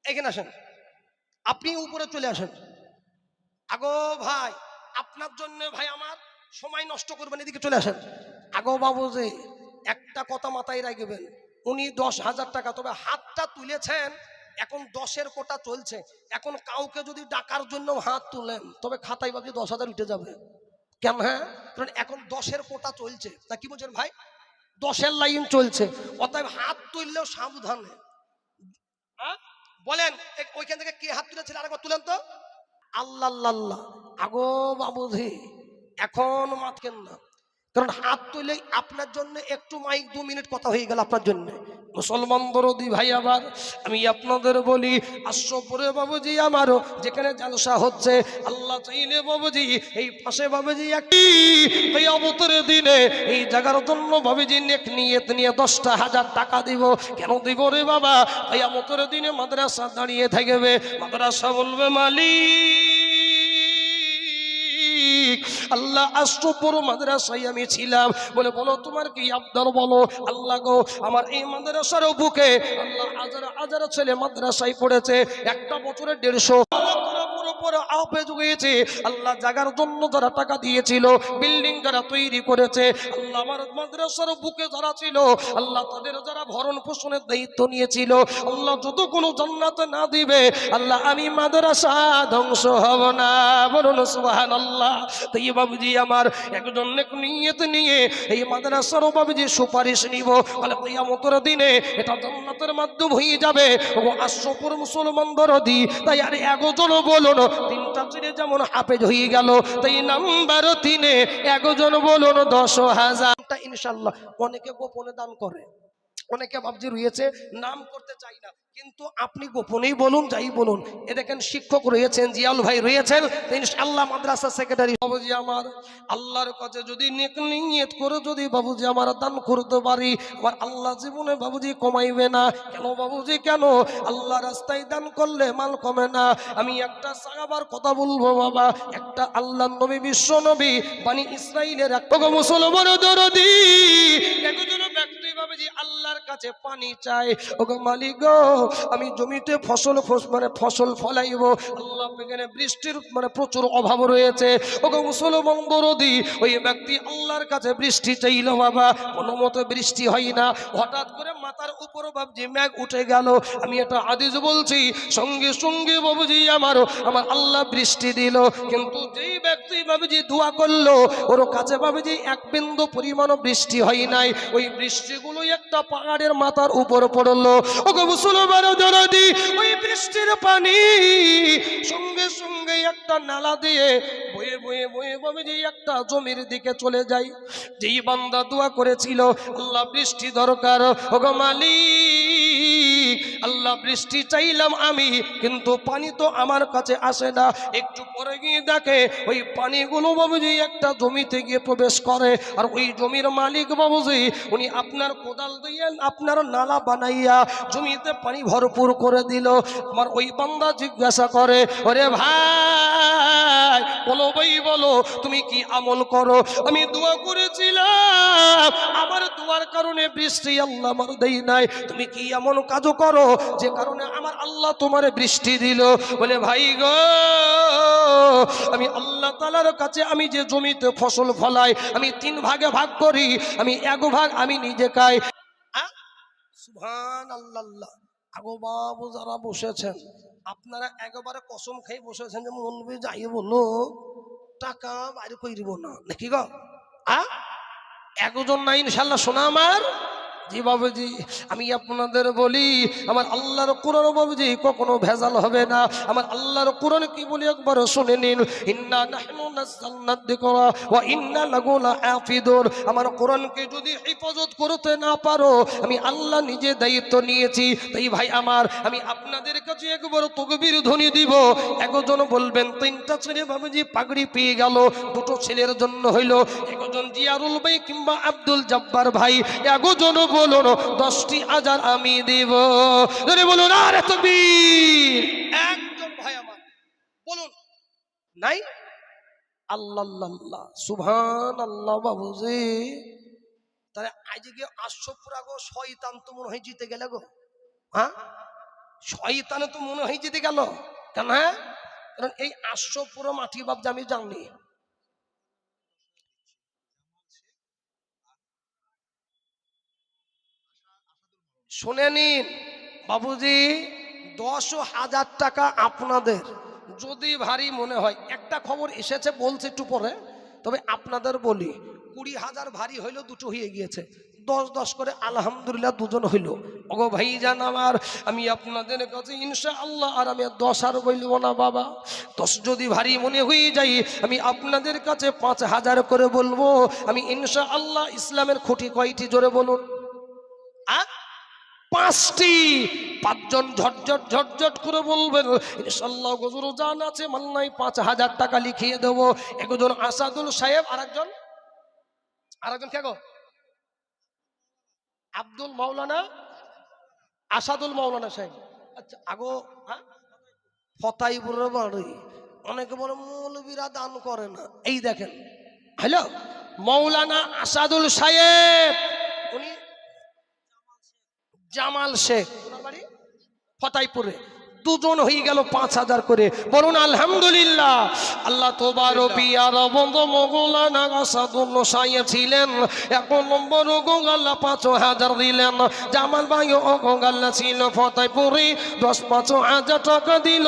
এখানে আসেন, আপনি উপরে চলে আসেন। আগো ভাই আপনার জন্য ভাই আমার সময় নষ্ট করবেন, এদিকে চলে আসেন। আগো বাবু যে একটা কথা মাথায় রাখবেন, উনি 10,000 টাকা, তবে হাতটা তুলেছেন, এখন 10-এর কোটা চলছে। এখন কাউকে যদি ডাকার জন্য হাত তুলেন তবে খাতায় ভাবছি 10,000 উঠে যাবে। কেন? হ্যাঁ, কারণ এখন 10-এর কোটা চলছে, তা কি বলছেন ভাই? 10-এর লাইন চলছে, অতএব হাত তুললেও সাবধানে। বলেন ওইখান থেকে কে হাত তুলেছিল আরেকবার তুলেন তো। আল্লাহ আল্লাহ। আগো বাবুজি এখন মাতকেন না, কারণ হাত তুলে আপনার জন্য একটু মাইক 2 মিনিট কথা হয়ে গেল আপনার জন্য। মুসলমান দরদি ভাই আবার আমি আপনাদের বলি, আশ্রপুরে বাবুজি আমারও যেখানে জালসা হচ্ছে, আল্লাহ চাইলে বাবুজি এই পাশে বাবুজি এই অবতরের দিনে এই জায়গার জন্য বাবুজি নেক নিয়ত নিয়ে 10,000 টাকা দিব। কেন দিব রে বাবা? এই অবতরের দিনে মাদ্রাসা দাঁড়িয়ে থাকবে, মাদ্রাসা বলবে মালিক আল্লাহ আশ্রপুর মাদ্রাসায় আমি ছিলাম, বলে বলো তোমার কি আবদার বলো। আল্লাহ গো আমার এই মাদ্রাসার বুকে আল্লাহ হাজার হাজার ছেলে মাদ্রাসায় পড়েছে, একটা বছরে 150 আল্লাহ জাগার জন্য যারা টাকা দিয়েছিল, বিল্ডিং যারা তৈরি করেছে, আল্লাহ আমার মাদ্রাসার বুকে যারা ছিল, আল্লাহ তাদের যারা ভরণ পোষণের দায়িত্ব নিয়েছিল, আল্লাহ যত কোনো জান্নাতে না দিবে আল্লাহ আমি মাদ্রাসা ধ্বংস হব না। বলুন সুবহানাল্লাহ। তাই বাবুজি আমার একজন নিয়ত নিয়ে এই মাদ্রাসার বাবুজি সুপারিশ নিব, বলে কিয়ামতের দিনে এটা জান্নাতের মাধ্যম হয়ে যাবে। ও আশ্রপুর মুসলমান দরদি তাই আর একজন বলুন 3টা ছেলে যেমন হাফেজ হয়ে গেল, তাই নাম্বার 3-এ একজন বলুন 10,000 ইনশাআল্লাহ। অনেকে গোপনে দান করে, অনেকে ভাবছি রয়েছে নাম করতে চাই না, কিন্তু আপনি গোপনেই বলুন যাই বলুন। এ দেখেন শিক্ষক রয়েছেন, জিয়াউল ভাই রয়েছেন, ইনশাআল্লাহ মাদ্রাসা সেক্রেটারি। বাবুজি আমার আল্লাহর কাছে যদি নেক নিয়ত করে যদি বাবুজি আমার দান করতে পারি, আমার আল্লাহ জীবনে বাবুজি কমাইবে না। কেন বাবুজি কেন? আল্লাহ রাস্তায় দান করলে মাল কমে না। আমি একটা সাহাবার কথা বলবো বাবা, একটা আল্লাহর নবী বিশ্ব নবী বানি ইসরাইলের এক মুসলমান দরদি একজন ব্যক্তি বাবুজি আল্লাহর কাছে পানি চায়, ওগো মালিক গো আমি জমিতে ফসল ফলাইব, আল্লাহ এখানে বৃষ্টির প্রচুর অভাব রয়েছে। ওগো মুসলমান দরদি ওই ব্যক্তি আল্লাহর কাছে বৃষ্টি চাইল বাবা, কোনো মতে বৃষ্টি হয় না। হঠাৎ করে মাথার উপর বাবজি মেঘ উঠে গেল। আমি এটা হাদিস বলছি, সঙ্গে সঙ্গে বাবুজি আমার আল্লাহ বৃষ্টি দিল। কিন্তু যেই ব্যক্তি বাবুজি দোয়া করলো ওর কাছে বাবুজি 1 বিন্দু পরিমাণ বৃষ্টি হয় নাই। ওই বৃষ্টিগুলো একটা পাহাড়ের মাথার উপর পড়লো। ওগো মুসলমান দরদি ওই বৃষ্টির পানি সঙ্গে সঙ্গে একটা নালা দিয়ে বয়ে বয়ে বয়ে বাবুজি একটা জমির দিকে চলে যায়। যেই বান্দা দোয়া করেছিল আল্লাহ বৃষ্টি দরকার, ওগো মালিক আল্লাহ বৃষ্টি চাইলাম আমি, কিন্তু পানি তো আমার কাছে আসে না। একটু পরে গিয়ে দেখে ওই পানিগুলো বাবুজি একটা জমিতে গিয়ে প্রবেশ করে, আর ওই জমির মালিক বাবুজি উনি আপনার কোদাল দিয়ে আপনার নালা বানাইয়া জমিতে পানি ভরপুর করে দিল। আমার ওই বান্দা জিজ্ঞাসা করে, ওরে ভাই বলো ভাই বলো তুমি কি আমল করো? আমি দোয়া করেছিলাম, আমার দোয়ার কারণে বৃষ্টি আল্লাহ আমার দেই নাই। তুমি কি এমন কাজও করো যে কারণে আমার আল্লাহ তোমার বৃষ্টি দিল? বলে ভাই গো আমি আল্লাহ তাআলার কাছে আমি যে জমিতে ফসল ফলাই আমি 3 ভাগে ভাগ করি, আমি 1 ভাগ আমি নিজে খাই। সুবহানাল্লাহ। আগো বাবু যারা বসেছেন আপনারা একবারে কসম খেয়ে বসেছেন যে মনবি যাই বলো টাকা বাইরে কই দিব না নাকি গো? একজন না ইনশাআল্লাহ শোনা আমার জি বাবুজি, আমি আপনাদের বলি আমার আল্লাহর কোরআন বাবুজি কখনো ভেজাল হবে না। আমার আল্লাহর কোরআন কি বলি একবার শুনে নিন, ইন্না নাহনু নাযালনা যিকরা ওয়া ইন্না লাহু লাহাফিজুন। আমার কোরআনকে যদি হেফাজত করতে না পারো, আমি আল্লাহ নিজে দায়িত্ব নিয়েছি। তাই ভাই আমার, আমি আপনাদের কাছে একবার তাকবীর ধ্বনি দিব। একজন বলবেন তিনটা ছেলে বাবুজি পাগড়ি পেয়ে গেল, দুটো ছেলের জন্য হইল, একজন জিয়ারুল ভাই কিংবা আব্দুল জব্বার ভাই, একজন বলুন 10টি আজার আমি দেব। ধরে বলুন আরে তাকবীর। একজন ভাই আমার বলুন নাই? আল্লাহ আল্লাহ সুবহানাল্লাহ বাবুজি। তাহলে আজকে আশফুরা গো শয়তান তো মনে হয় জিতে গেল গো। হ্যাঁ, শয়তানে তো মনে হয় জিতে গেল। কেন? হ্যাঁ, কারণ এই আশফুরা মাটি বাপ আমি জানি। শুনে নিন বাবুজি, 10,000 টাকা আপনাদের যদি ভারী মনে হয়, একটা খবর এসেছে বলছে একটু পরে, তবে আপনাদের বলি 20,000 ভারী হইলো, দুটো হয়ে গিয়েছে, 10-10 করে আলহামদুলিল্লাহ দুজন হইল। ওগো ভাই জান আমার, আমি আপনাদের কাছে ইনশাআল্লাহ আর আমি 10 আর বলবো না বাবা, 10 যদি ভারী মনে হয়ে যাই, আমি আপনাদের কাছে 5,000 করে বলবো। আমি ইনশাআল্লাহ ইসলামের খুঁটি কয়টি জোরে বলুন? 5টি। 5জন ঝটঝট ঝটঝট করে বলবেন ইনশাআল্লাহ হুজুর জান আছে মাল্লাই 5,000 টাকা লিখিয়ে দেব। একজন আসাদুল সাহেব, আরেকজন কে গো? আব্দুল মাওলানা, আসাদুল মাওলানা সাহেব। আচ্ছা আগো ফতাইপুরের বাড়ি। অনেকে বলে মৌলবীরা দান করে না, এই দেখেন, হ্যালো মাওলানা আসাদুল সাহেব, উনি জামাল শেখ, ওনার বাড়ি ফতাইপুরে, দুজন হয়ে গেল 5,000 করে। বলুন আলহামদুলিল্লাহ। আল্লাহ তোবার পিয়ার বন্ধু মাওলানা আসাদুল সাহেব ছিলেন 1 নম্বর গোগাল্লা 5,000 দিলেন। জামাল ভাই ও গোগাল্লা ছিল ফতাইপুরে, 10-5,000 টাকা দিল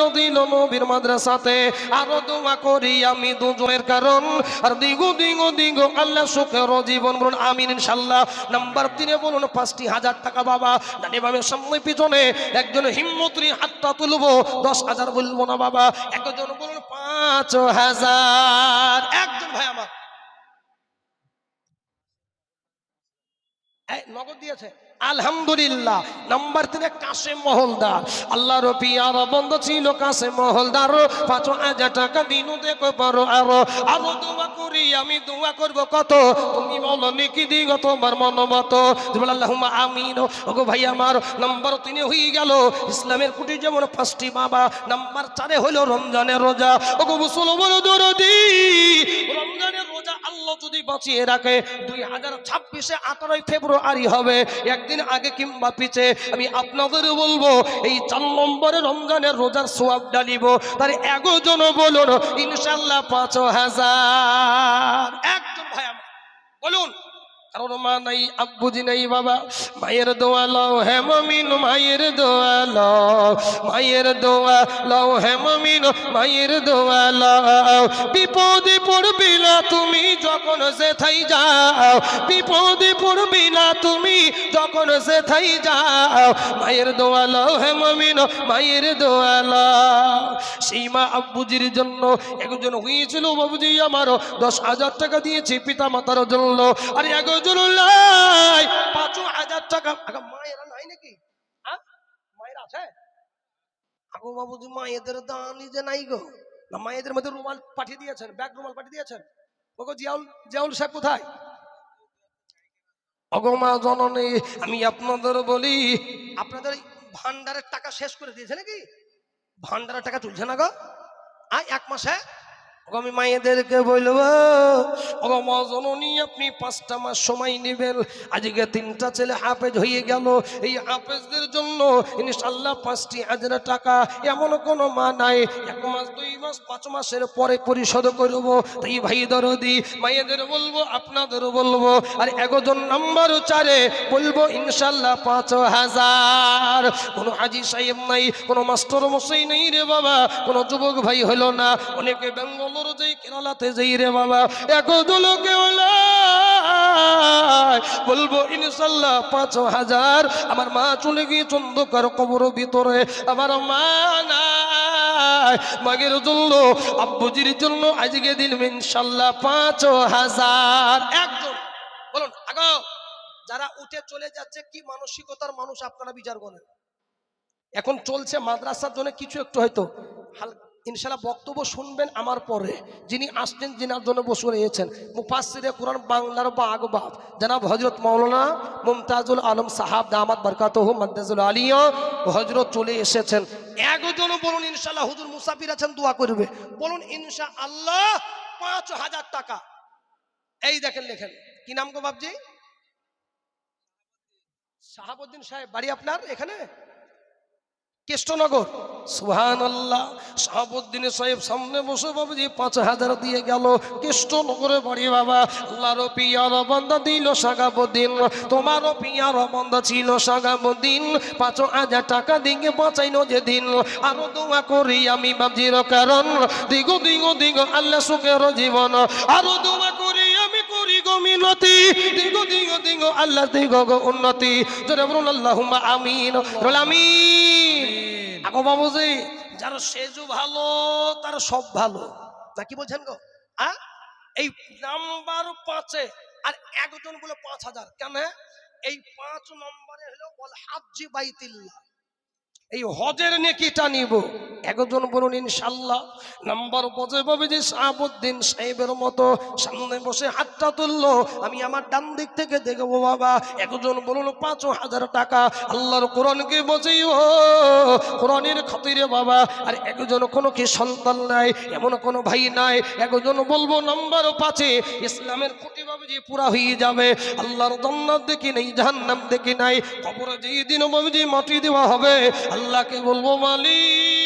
নবীর মাদ্রাসাতে। আরো দোয়া করি আমি দুজনের কারণ, আর দিগো দিগো দিগো আল্লাহ সুখের জীবন। বলুন আমিন ইনশাআল্লাহ। নাম্বার 3 বলুন 5,000 টাকা বাবা। ডানে বামে সামনে পিছনে একজন হিম্মত নিয়ে হাতটা তুলবো, 10,000 বলবো না বাবা। একজন বলুন 5,000। একজন ভাই আমার নগদ দিয়েছে আলহামদুলিল্লাহ। নাম্বার 3 কাসেম মহলদার, আল্লাহর পিয়ার বন্ধু ছিল কাসেম মহলদার, 5,000 টাকা দিন দেখো পারো। আরো দোয়া করি আমি, দোয়া করব কত তুমি বলো নাকি দিগ তোমার মন মতো। আল্লাহুম্মা আমিন। ওগো ভাই আমার, নাম্বার 3 হয়ে গেল ইসলামের কুটি যেমন 5টি বাবা। নাম্বার 4 হলো রমজানের রোজা। ওগো মুসলমান দরদি, রমজানের রোজা আল্লাহ যদি বাঁচিয়ে রাখে 2026 18 ফেব্রুয়ারি হবে, একদিন আগে কিংবা পিছে, আমি আপনাদের বলবো এই 4 নম্বরে রমজানের রোজার সোয়াব ডালিব। তার একজন বলুন ইনশাআল্লাহ 5,000। একজন ভাই আমার বলুন, কারণ মা নাই আব্বুজি নাই বাবা, মায়ের দোয়া লও হে মুমিন, মায়ের দোয়া লও, মায়ের দোয়া লও হে মুমিন, মায়ের দোয়া লও। বিপদে পড়বি না তুমি যখন যেথায় যাও, বিপদে পড়বি না তুমি যখন যেথায় যাও, মায়ের দোয়া লও হে মুমিন, মায়ের দোয়া লও। সেই মা আব্বুজির জন্য একজন হয়েছিল বাবুজি আমার 10,000 টাকা দিয়েছে পিতা মাতার জন্য। আর একজন 5,000 টাকা। মায়েরা নাই নাকি? মায়েরা আছে? আগো বাবুজি মায়েদের দানই যে নাই গো। না মায়েদের মধ্যে রুমাল পাঠিয়ে দিয়েছেন, ব্যাগ রুমাল পাঠিয়ে দিয়েছেন। ওগো জিয়াউল সাহেব কোথায়? ওগো মা জননী, আমি আপনাদের বলি আপনাদের ভান্ডারের টাকা শেষ করে দিয়েছে নাকি? ভান্ডারের টাকা তুলছে না গো 1 মাসে। আমি মায়েদেরকে বলবো ওগো মা জননী, আপনি 5টা মাস সময় নেবেন। আজকে 3টা ছেলে হাফেজ হয়ে গেল, এই হাফেজদের জন্য ইনশাআল্লাহ 5,000 টাকা। এমন কোনো মা নাই 1 মাস 2 মাস 5 মাসের পরে পরিশোধ করব। তাই ভাই দরদি মায়েদের বলবো, আপনাদেরও বলবো। আর একজন নাম্বার 4 বলবো ইনশাআল্লাহ 5,000। কোনো হাজি সাহেব নাই, কোনো মাস্টার মশাই নেই রে বাবা, কোনো যুবক ভাই হলো না, অনেকে বেঙ্গল যাই কেরালাতে যাই রে বাবা। একজন কেউ বলবো ইনশাল্লাহ 5,000। আমার মা চলে গিয়ে চন্দ্রকার কবর ভিতরে, আমার মা নাই, মাগের জন্য আব্বুজির জন্য আজকে দিন ইনশাল্লাহ 5,000। একজন বলুন আগো, যারা উঠে চলে যাচ্ছে কি মানসিকতার মানুষ আপনারা বিচার করেন। এখন চলছে মাদ্রাসার জন্য কিছু একটু হয়তো ইনশাআল্লাহ বক্তব্য শুনবেন আমার পরে। যিনি আসছেন, যিনার জন্য বসে রয়েছেন মুফাসসিরে কুরআন বাংলার বাগবাব জনাব হযরত মাওলানা মুমতাজুল আলম সাহাব দামাত বরকাতুহু মাদ্দাজুল আলিয়া হযরত চলে এসেছেন। একজন বলুন ইনশাআল্লাহ, হুজুর মুসাফির আছেন দোয়া করবে, বলুন ইনশাআল্লাহ 5,000 টাকা। এই দেখেন লেখেন, কি নাম গো বাবজি? শাহাবুদ্দিন সাহেব, বাড়ি আপনার এখানে কৃষ্ণনগর। সুবহানাল্লাহ, শাহাবুদ্দিন সাহেব সামনে বসে বাবুজি 5,000 দিয়ে গেল। কৃষ্ণনগরে বাড়ি বাবা। আল্লাহর পিয়ার বান্দা দিল শাহাবুদ্দিন, তোমারও পিয়ার বান্দা ছিল শাহাবুদ্দিন। 5,000 টাকা দিয়ে বাঁচাইলো যেদিন, আরো দোয়া করি আমি বাবজির কারণ দিগো দিগো দিগো আল্লাহ সুখের জীবন। আরো দোয়া করি আমি করি গো মিনতি, দিগো দিগো দিগো আল্লাহ দিগো গো উন্নতি। জোরে বলুন আল্লাহুম্মা আমিন। বল আমিন। আগো বাবুজি, যার সেজু ভালো তার সব ভালো, না কি বলছেন গো? এই নাম্বার 5-এ আর একজন বলে 5,000 কেন? এই 5 নম্বরে হলো ওয়াল হাজ্জি বাইতুল্লাহ, এই হজের নেকিটা নিব। একজন বলুন ইনশাআল্লাহ। নাম্বার 5-এ পাবে যে শাহাবুদ্দিন সাহেবের মতো সামনে বসে হাতটা তুললো, আমি আমার ডান দিক থেকে দেখবো বাবা। একজন বলুন 5,000 টাকা আল্লাহর কোরআনকে বাঁচাইব, কোরআনের খাতিরে বাবা। আর একজন কোনো কি সন্তান নাই, এমন কোনো ভাই নাই, একজন বলবো নাম্বার 5-এ ইসলামের খুঁটি বাবুজি পুরা হয়ে যাবে। আল্লাহর জান্নাত দেখি নাই, জাহান্নাম দেখি নাই, কবরে যেই দিন বাবুজি মাটি দেওয়া হবে আল্লাহকে বলবো মালিক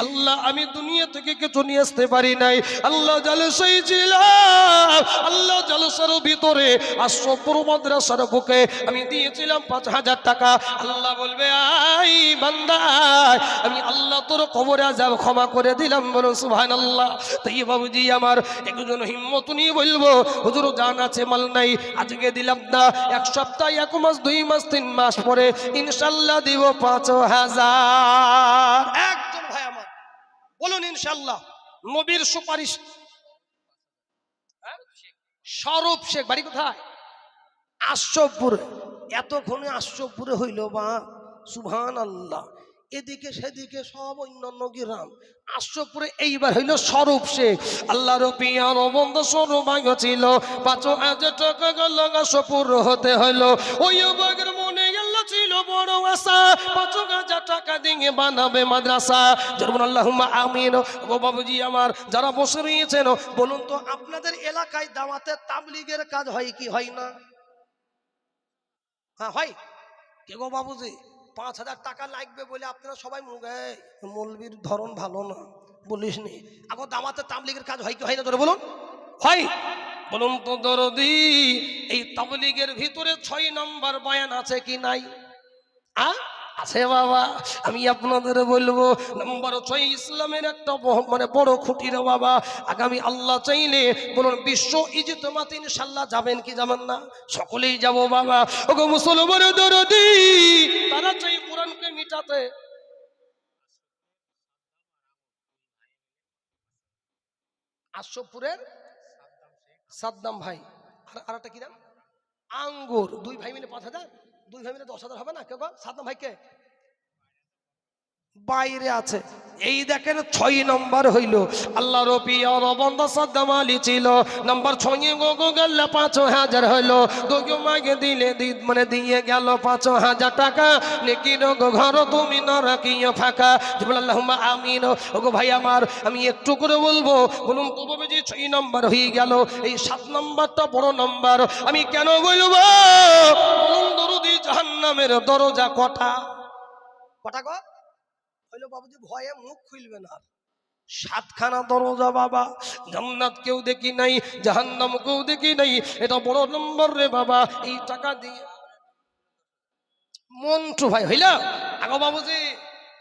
আল্লাহ আমি দুনিয়া থেকে কিছু নিয়ে আসতে পারি নাই, আল্লাহ জালসায় ছিলাম, আল্লাহ জালসার ভিতরে আশ্রমপুর মাদ্রাসার বুকে আমি দিয়েছিলাম 5,000 টাকা। আল্লাহ বলবে আই বান্দা, আমি আল্লাহ তোর কবরে আযাব ক্ষমা করে দিলাম। বলো সুবহানাল্লাহ। তাই বাবুজি আমার একজন হিম্মত নিয়ে বলবো হুজুর জান আছে মাল নাই, আজকে দিলাম না, 1 সপ্তাহ 1 মাস 2 মাস 3 মাস পরে ইনশাআল্লাহ দিব 5,000। একজন ভাই আমার বলুন ইনশাআল্লাহ। নবীর সুপারিশ। স্বরূপ শেখ, বাড়ি কোথায়? আশরাফপুরে। এতক্ষণে আশরাফপুরে হইল বা সুবহানাল্লাহ, এদিকে সেদিকে সব অন্যান্য গ্রাম, আশরাফপুরে এইবার হইল স্বরূপ শেখ। আল্লাহর পিয়ার বন্ধ স্বরূপ ছিল, 5,000 টাকা গেল আশরাফপুর হতে হইল। ওই বাগের মনে গেল ছিল বড় আশা, 5,000 টাকা দিয়ে বানাবে মাদ্রাসা। যেমন আল্লাহুম্মা আমিন। ও বাবুজি আমার যারা বসে রয়েছেন বলুন তো, আপনাদের এলাকায় দাওয়াতে তাবলীগের কাজ হয় কি হয় না? হ্যাঁ হয়। কে গো বাবুজি 5,000 টাকা লাগবে বলে আপনারা সবাই মুগে, মৌলবীর ধরন ভালো না বলিস নি। আগো দাওয়াতে তাবলীগের কাজ হয় কি হয় না? ধরে বলুন হয়। বলুন তো দরদি, এই তাবলীগের ভিতরে 6 নম্বর বয়ান আছে কি নাই? আছে বাবা। আমি আপনাদের বলবো নম্বর 6 ইসলামের একটা মানে বড় খুঁটি রে বাবা। আগামী আল্লাহ চাইলে বলুন বিশ্ব ইজতেমাতে ইনশাআল্লাহ যাবেন কি যাবেন না? সকলেই যাব বাবা। ওগো মুসলমান দরদি, তারা চাই কোরআনকে মিটাতে। আশরাফপুরের সাদ্দাম ভাই, আর একটা কি নাম? আঙ্গুর। 2 ভাই মিলে 5,000, 2 ভাই মিলে 10,000 হবে না? কেউ সাদ্দাম ভাইকে বাইরে আছে। এই দেখেন 6 নম্বর হইল আল্লাহর পিয়ার বান্দা সাদ্দাম আলী ছিল। নাম্বার 6 গো গেল 5,000 হইল। গো মাগে দিলে মানে দিয়ে গেল 5,000 টাকা। নেকি গো ঘর তুমি না রাখিও ফাঁকা। বল আল্লাহুম্মা আমিন। ওগো ভাই আমার আমি একটু করে বলবো, বলুন তো বাবুজি 6 নম্বর হয়ে গেল। এই 7 নম্বরটা বড় নম্বর। আমি কেন বলবো? বলুন দরুদি, জাহান্নামের দরজা কটা? কটা গো? হইলো বাবুজি ভয়ে মুখ খুলবে না। 7খানা দরজা বাবা। জান্নাত কেউ দেখি নাই, জাহান্নাম কেউ দেখি নাই। এটা বড় নম্বর রে বাবা। এই টাকা দিয়ে মন্টু ভাই হইল। আগো বাবুজি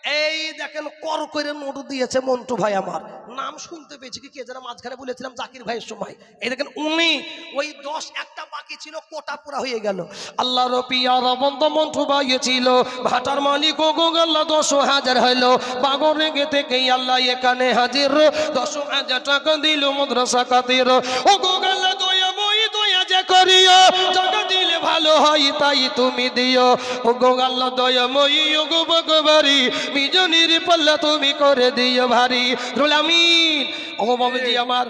এই দেখেন কর করে নোট দিয়েছে মন্টু ভাই আমার, নাম শুনতে পেয়েছি কি কে যারা মাঝখানে বলেছিলাম জাকির ভাইয়ের সময়। এই দেখেন উনি ওই 10 একটা বাকি ছিল, কোটা পুরা হয়ে গেল। আল্লাহর পিয়ার বন্ধ মন্টু ভাই ছিল ভাটার মালিক, ও গো আল্লাহ 10,000 হইলো বাগর রেগে থেকেই আল্লাহ এখানে হাজির, 10,000 টাকা দিল মাদ্রাসা খাতির। ও গো আল্লাহ দয়া বই দয়া যে করিও, টাকা দিলে ভালো হয় তাই তুমি দিও। ও গো আল্লাহ দয়াময়ী, ও গো ভগবারি মিজনির পাল্লা তুমি করে দিও ভারী। রুল আমিন। ও বাবাজি আমার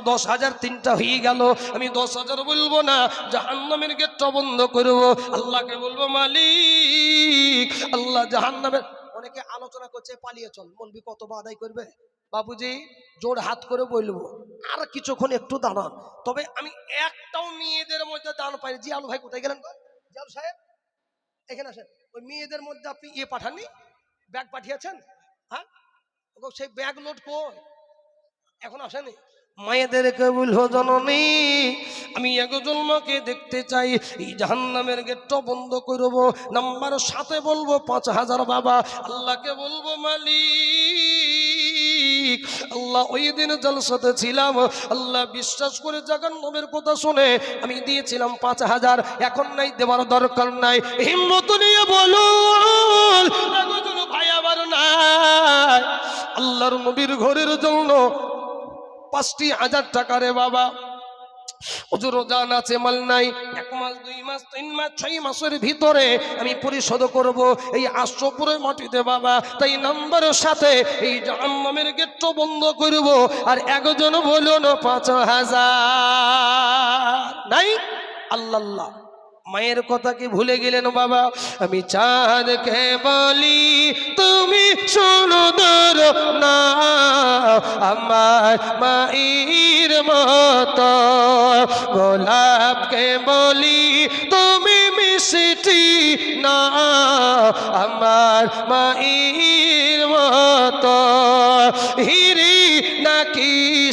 10,000 তিনটা হয়ে গেল। আমি 10,000 বলবো না, জাহান্নামের গেটটা বন্ধ করব, আল্লাহকে বলবো মালিক আল্লাহ জাহান্নামের। অনেকে আলোচনা করছে পালিয়ে চল, বলবি কত বা আদায় করবে। বাবুজি জোর হাত করে বলবো আর কিছুক্ষণ একটু দাঁড়ান। তবে আমি একটাও মেয়েদের মধ্যে দান পাইনি। জিয়ালু ভাই কোথায় গেলেন? জিয়ালু সাহেব এখানে আসেন। ওই মেয়েদের মধ্যে আপনি পাঠাননি, ব্যাগ পাঠিয়েছেন? হ্যাঁ, সেই ব্যাগ লোড কই এখন আসেনি। মায়েদেরকে বলবো জননী আমি একজন মাকে দেখতে চাই, এই জাহান্নামের গেটটা বন্ধ করবো। নাম্বার 7 বলবো 5,000 বাবা। আল্লাহকে বলবো মালিক আল্লাহ ওই দিন জলসাতে ছিলাম, আল্লাহ বিশ্বাস করে জাহান্নামের কথা শুনে আমি দিয়েছিলাম 5,000, এখন নাই, দেওয়ার দরকার নাই। হিম্মত নিয়ে বলুন ভাই আমার নাই। আল্লাহর নবীর ঘরের জন্য 5,000 টাকা রে বাবা। হুজুর জান আছে মাল নাই, 1 মাস 2 মাস 3 মাস 6 মাসের ভিতরে আমি পরিশোধ করব এই আশ্রপুরের মাটিতে বাবা। তাই নাম্বারের সাথে এই জাহান্নামের গেট বন্ধ করব। আর একজন বলুন 5,000 নাই। আল্লাহ মায়ের কথা কি ভুলে গেলেন বাবা? আমি চাঁদকে বলি তুমি সুন্দর না, আমার মায়ের মতো। গোলাপকে বলি তুমি মিষ্টি না, আমার মায়ের মতো। হিরি নাকি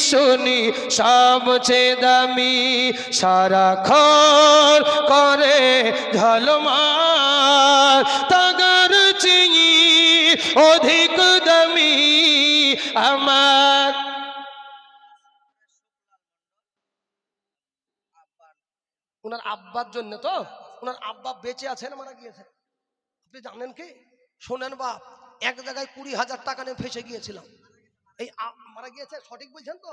শুনি সবচেয়ে দামি, সারাক্ষণ করে ঝলমার, তাগার চিনি অধিক দামি আমার। ওনার আব্বার জন্য তো, ওনার আব্বা বেঁচে আছেন মারা গিয়েছেন, আপনি জানেন কি? শোনেন বাপ, এক জায়গায় 20,000 টাকা নিয়ে ফেসে গিয়েছিলাম। এই মারা গিয়েছে, সঠিক বলছেন তো?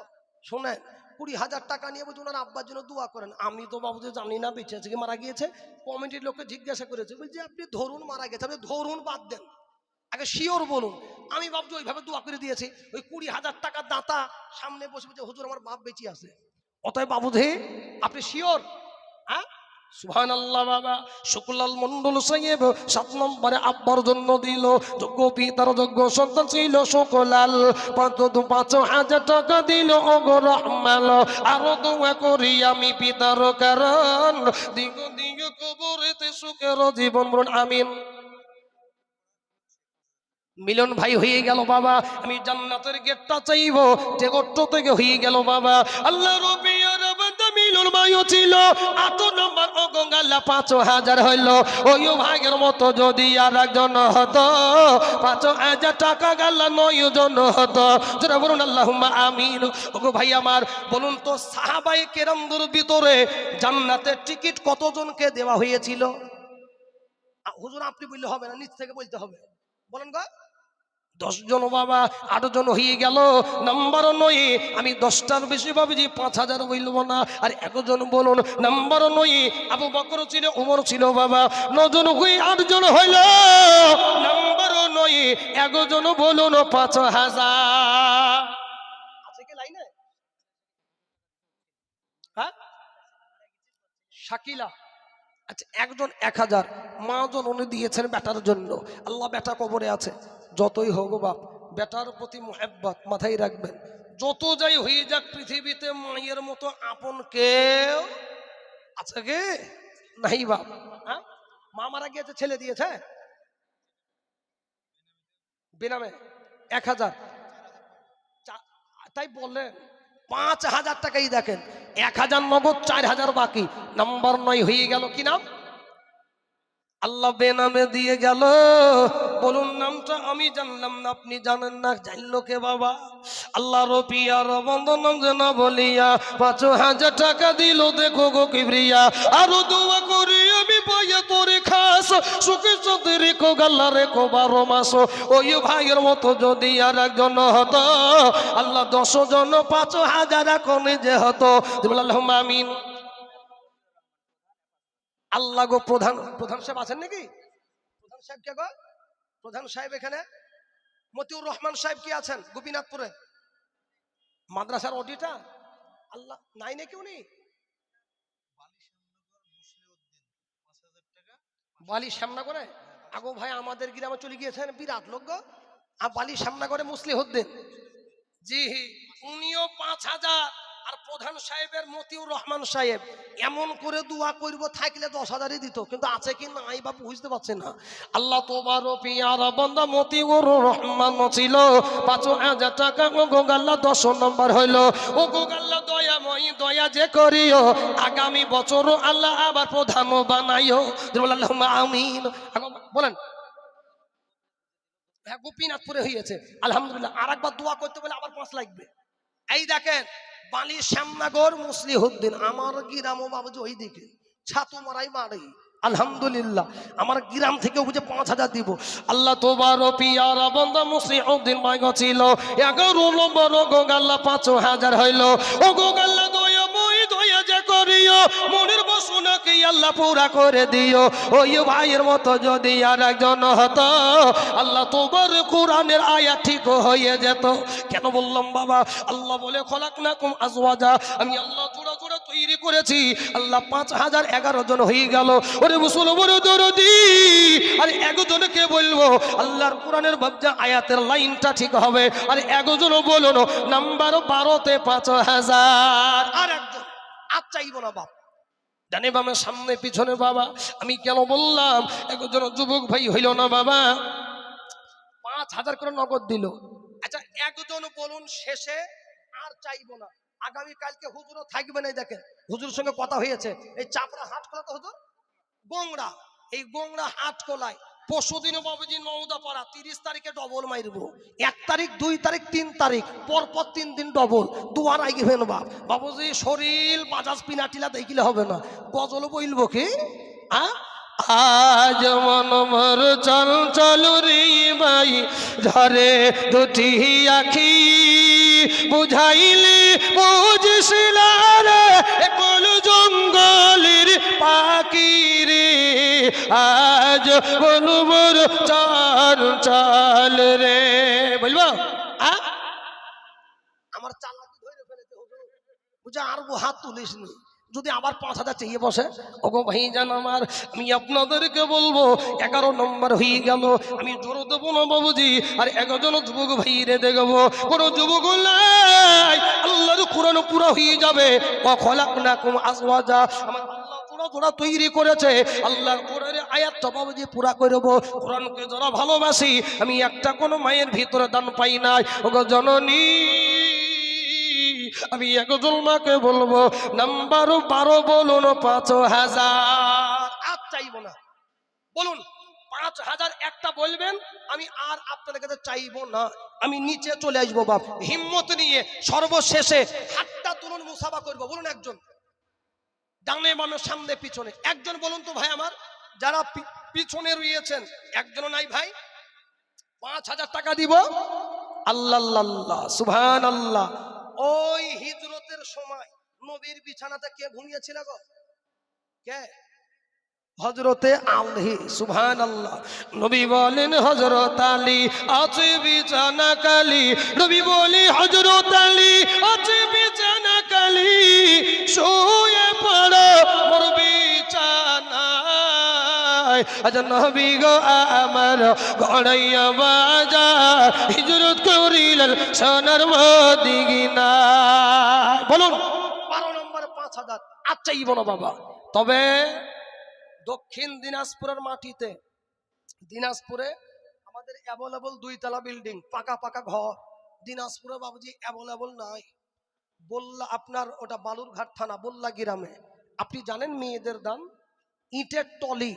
শোনেন 20,000 টাকা নিয়ে বলছি ওনার আব্বার জন্য দোয়া করেন। আমি তো বাবু জানি না বেঁচে আছে কি মারা গিয়েছে। কমিটির লোককে জিজ্ঞাসা করেছে, বলছি আপনি ধরুন মারা গেছে, আপনি ধরুন বাদ দেন, আগে শিওর বলুন। আমি বাবু ওইভাবে দোয়া করে দিয়েছি। ওই 20,000 টাকা দাতা সামনে বসে বলছে হুজুর আমার বাপ বেঁচে আছে। অতএব বাবুজি আপনি শিওর? হ্যাঁ সুবহানাল্লাহ বাবা। শুকুলাল মন্ডল সাহেব 7 নম্বরে আব্বার জন্য দিল, যোগ্য পিতার যোগ্য সন্তান ছিল শুকুলাল, 5,000 টাকা দিল ওগো রহমান। আরো দোয়া করি আমি পিতার কারণ, দিগ দিগ কবরেতে সুখের জীবন বলুন আমিন। মিলন ভাই হয়ে গেল বাবা। আমি জান্নাতের গেটটা চাইবো, যে গর্ত থেকে হয়ে গেল বাবা। আল্লাহ রবিয়ার বান্দা মিলন ভাইও ছিল 8 নম্বর ও গঙ্গাল্লা 5,000 হইল। ওই ভাগের মতো যদি আর একজন হতো 5,000 টাকা গাল্লা 9 জন হতো। যারা বলুন আল্লাহুম্মা আমিন। ওগো ভাই আমার বলুন তো সাহাবায়ে কেরামদের ভিতরে জান্নাতের টিকিট কতজনকে দেওয়া হয়েছিল? হুজুর আপনি বললে হবে না, নিচ থেকে বলতে হবে। বলেন গো 10 জন বাবা। 8 জন হয়ে গেল। নাম্বার 9 আমি 10টার বেশি ভাবছি 5,000 বলব না। আর 1 জন বলুন নাম্বার 9 আবু বকর ছিল, ওমর ছিল বাবা। 9 জন হয়ে 8 জন হইল। নাম্বার 9 1 জন বলুন 5,000 আছে কি লাইনে? হ্যাঁ শাকিলা আচ্ছা, 1 জন 1,000। মাজন উনি দিয়েছেন বেটার জন্য। আল্লাহ বেটা কবরে আছে, যতই হোক বাপ বেটার প্রতি মুহাব্বত মাথায় রাখবেন। যত যাই হয়ে যাক পৃথিবীতে মায়ের মতো আপন কেউ আছে কে? নাই বাপ। হ্যাঁ মা মারা গিয়েছে, ছেলে দিয়েছে বেনামে 1,000। তাই বললেন 5,000 টাকাই দেখেন, 1,000 নগদ, 4,000 বাকি। নাম্বার 9 হয়ে গেল কি নাম? আল্লাহ বেনামে দিয়ে গেল। বলুন নামটা আমি জানলাম না, আপনি জানেন না, জানলো কে বাবা? আল্লাহ রপিয়ার বন্ধন না বলিয়া ৫,০০০ টাকা দিল। দেখো গো কিবরিয়া, আরো দোয়া করি আমি পাইয়া তোরে খাস, সুখে সাথে রেখো গাল্লা রেখো ১২ মাস। ওই ভাইয়ের মতো যদি আর একজন হতো, আল্লাহ ১০ জন ৫,০০০ এখন যে হতো। আল্লাহুম্মা আমিন। আল্লাহ গো, প্রধান প্রধান সাহেব আছেন নাকি? প্রধান সাহেব কে গো? প্রধান সাহেব এখানে মতিউর রহমান সাহেব কি আছেন গোপীনাথপুরে? মাদ্রাসার অডিটা আল্লাহ নাই নাকি উনি? বালি সামনা করে আগো ভাই আমাদের গ্রামে চলে গিয়েছেন বিরাট লোক গো। আর বালি সামনা করে মুসলিহউদ্দিন জি, উনিও ৫,০০০। আর প্রধান সাহেবের মতিউর রহমান সাহেব এমন করে দোয়া করব থাকলে ১০,০০০ই দিত, কিন্তু আছে কি নাই বা বুঝতে পারছে না। আল্লাহ তোমার পিয়ারা বান্দা মতিউর রহমান ছিল, ৫,০০০ টাকা ও গোগাল্লা ১০ নম্বর হইল। ও গোগাল্লা দয়াময়ী দয়া যে করিও, আগামী বছর আল্লাহ আবার প্রধান বানাইও। আল্লাহুম্মা আমিন। বলেন হ্যাঁ, গোপীনাথপুরে হয়েছে আলহামদুলিল্লাহ। আর একবার দোয়া করতে বলে আবার ৫ লাগবে। এই দেখেন বালি শ্যামনগর মুসলিহউদ্দিন, আমার গ্রামও বাবুজি ওই দিকে ছাতু মারাই মারি। আলহামদুলিল্লাহ আমার গ্রাম থেকে বুঝে ৫,০০০ দিব। আল্লাহ তোমার পিয়ারা বান্দা মুসলিহউদ্দিন মাইগ ছিল ১১ নম্বর গোগাল্লা ৫,০০০ হইল। ও গোগাল্লা দয়াময়ী দয়া যে করিও, মনের বাসনাকে আল্লাহ পুরা করে দিও। ওই ভাইয়ের মতো যদি আর একজন হতো, আল্লাহ তোমার কোরআনের আয়াত ঠিক হয়ে যেত। কেন বললাম বাবা? আল্লাহ বলে খলাকনাকুম আজওয়াজা, আমি আল্লাহ জোড়া জোড়া তৈরি করেছি। আল্লাহ ৫,০১১ জন হয়ে গেল। ওরে মুসলমান দরদি, আরে একজনকে বলবো আল্লাহর কোরআনের বাবজা আয়াতের লাইনটা ঠিক হবে। আর একজন বলুন নাম্বার ১২তে ৫,০০০। আর একজন আর চাইব না বাপ, ডানে বামে সামনে পিছনে বাবা। আমি কেন বললাম একজন যুবক ভাই হইল না বাবা, ৫,০০০ করে নগদ দিল। আচ্ছা একজন বলুন শেষে আর চাইবো না, আগামী কালকে হুজুরও থাকবে না। দেখেন হুজুরের সঙ্গে কথা হয়েছে, এই চাপড়া হাট খোলা তো হুজুর গোংড়া, এই গোংড়া হাট খোলায় পরশুদিনও বাবুজি নওদা পাড়া ৩০ তারিখে ডবল মারবো। ১ তারিখ ২ তারিখ ৩ তারিখ পরপর ৩ দিন ডবল দুয়ার আইগেবেন বাপ। বাবুজি শরীর বাজাজ পিনাটিলা দেখিলে হবে না, গজল বইলবো কি? আজ মনমর চল চল রে ভাই, ঝরে দুটি আখি বুঝাইলে বুঝিসিলা রে, কোন জঙ্গলের পাখি রে। আজ মনমর চল চল রে, বলবো আমার চালাকি ধরে ফেলেছে হুজুর, বুঝে আর হাত তুলিস নি। যদি আবার ৫,০০০ চেয়ে বসে, ওগো ভাই জান আমার, আমি আপনাদেরকে বলবো ১১ নম্বর হয়ে গেল। আমি জোর দেবো না বাবুজি, আর ১১ জন যুবক ভাই রে দেখবো কোন যুবক নাই, আল্লাহর কোরআন পুরো হয়ে যাবে। খলাকনাকুম আজওয়াজা, আমার আল্লাহ জোড়া জোড়া তৈরি করেছে। আল্লাহর কোরআনের আয়াতটা বাবুজি পুরা করে দেবো। কোরআনকে যারা ভালোবাসি, আমি একটা কোনো মায়ের ভিতরে দান পাই নাই। ওগো জননী, আমি একজন মাকে বলবো নাম্বার ১২ বলুন ৫,০০০। আর চাইবো না, বলুন ৫,০০০ একটা বলবেন, আমি আর আপনাদের কাছে চাইবো না। আমি নিচে চলে আসবো বাপ হিম্মত নিয়ে। সর্বশেষে হাতটা তুলুন, মুসাফা করবো। বলুন একজন, ডানে বামে সামনে পিছনে একজন বলুন তো ভাই আমার, যারা পিছনে রয়েছেন একজন নাই ভাই, ৫,০০০ টাকা দিব। আল্লাহ আল্লাহ সুবহানাল্লাহ। ওই হিজরতের সময় নবীর বিছানাতে কে ঘুমিয়েছিল গো? কে? হযরতে আলী। সুবহানাল্লাহ। নবী বলেন হযরত আলী আছে বিছানা কালি, নবী বলি হযরত আলী আছে বিছানা কালি, শুয়ে পড়ো মোর বিছানায়। আচ্ছা নবী গো আমার গড়াইয়া বাজার, হিজরত করিলেন সোনার মদিনা। বলুন ১২ নম্বর ৫,০০০। আচ্ছা ই বলো বাবা। তবে দক্ষিণ দিনাজপুরের মাটিতে, দিনাজপুরে আমাদের অ্যাভেলেবল ২ তলা বিল্ডিং, পাকা পাকা ঘর। দিনাজপুরে বাবুজি অ্যাভেলেবল নাই। বললা আপনার ওটা বালুরঘাট থানা বললা গ্রামে, আপনি জানেন মেয়েদের দাম? ইটের টলি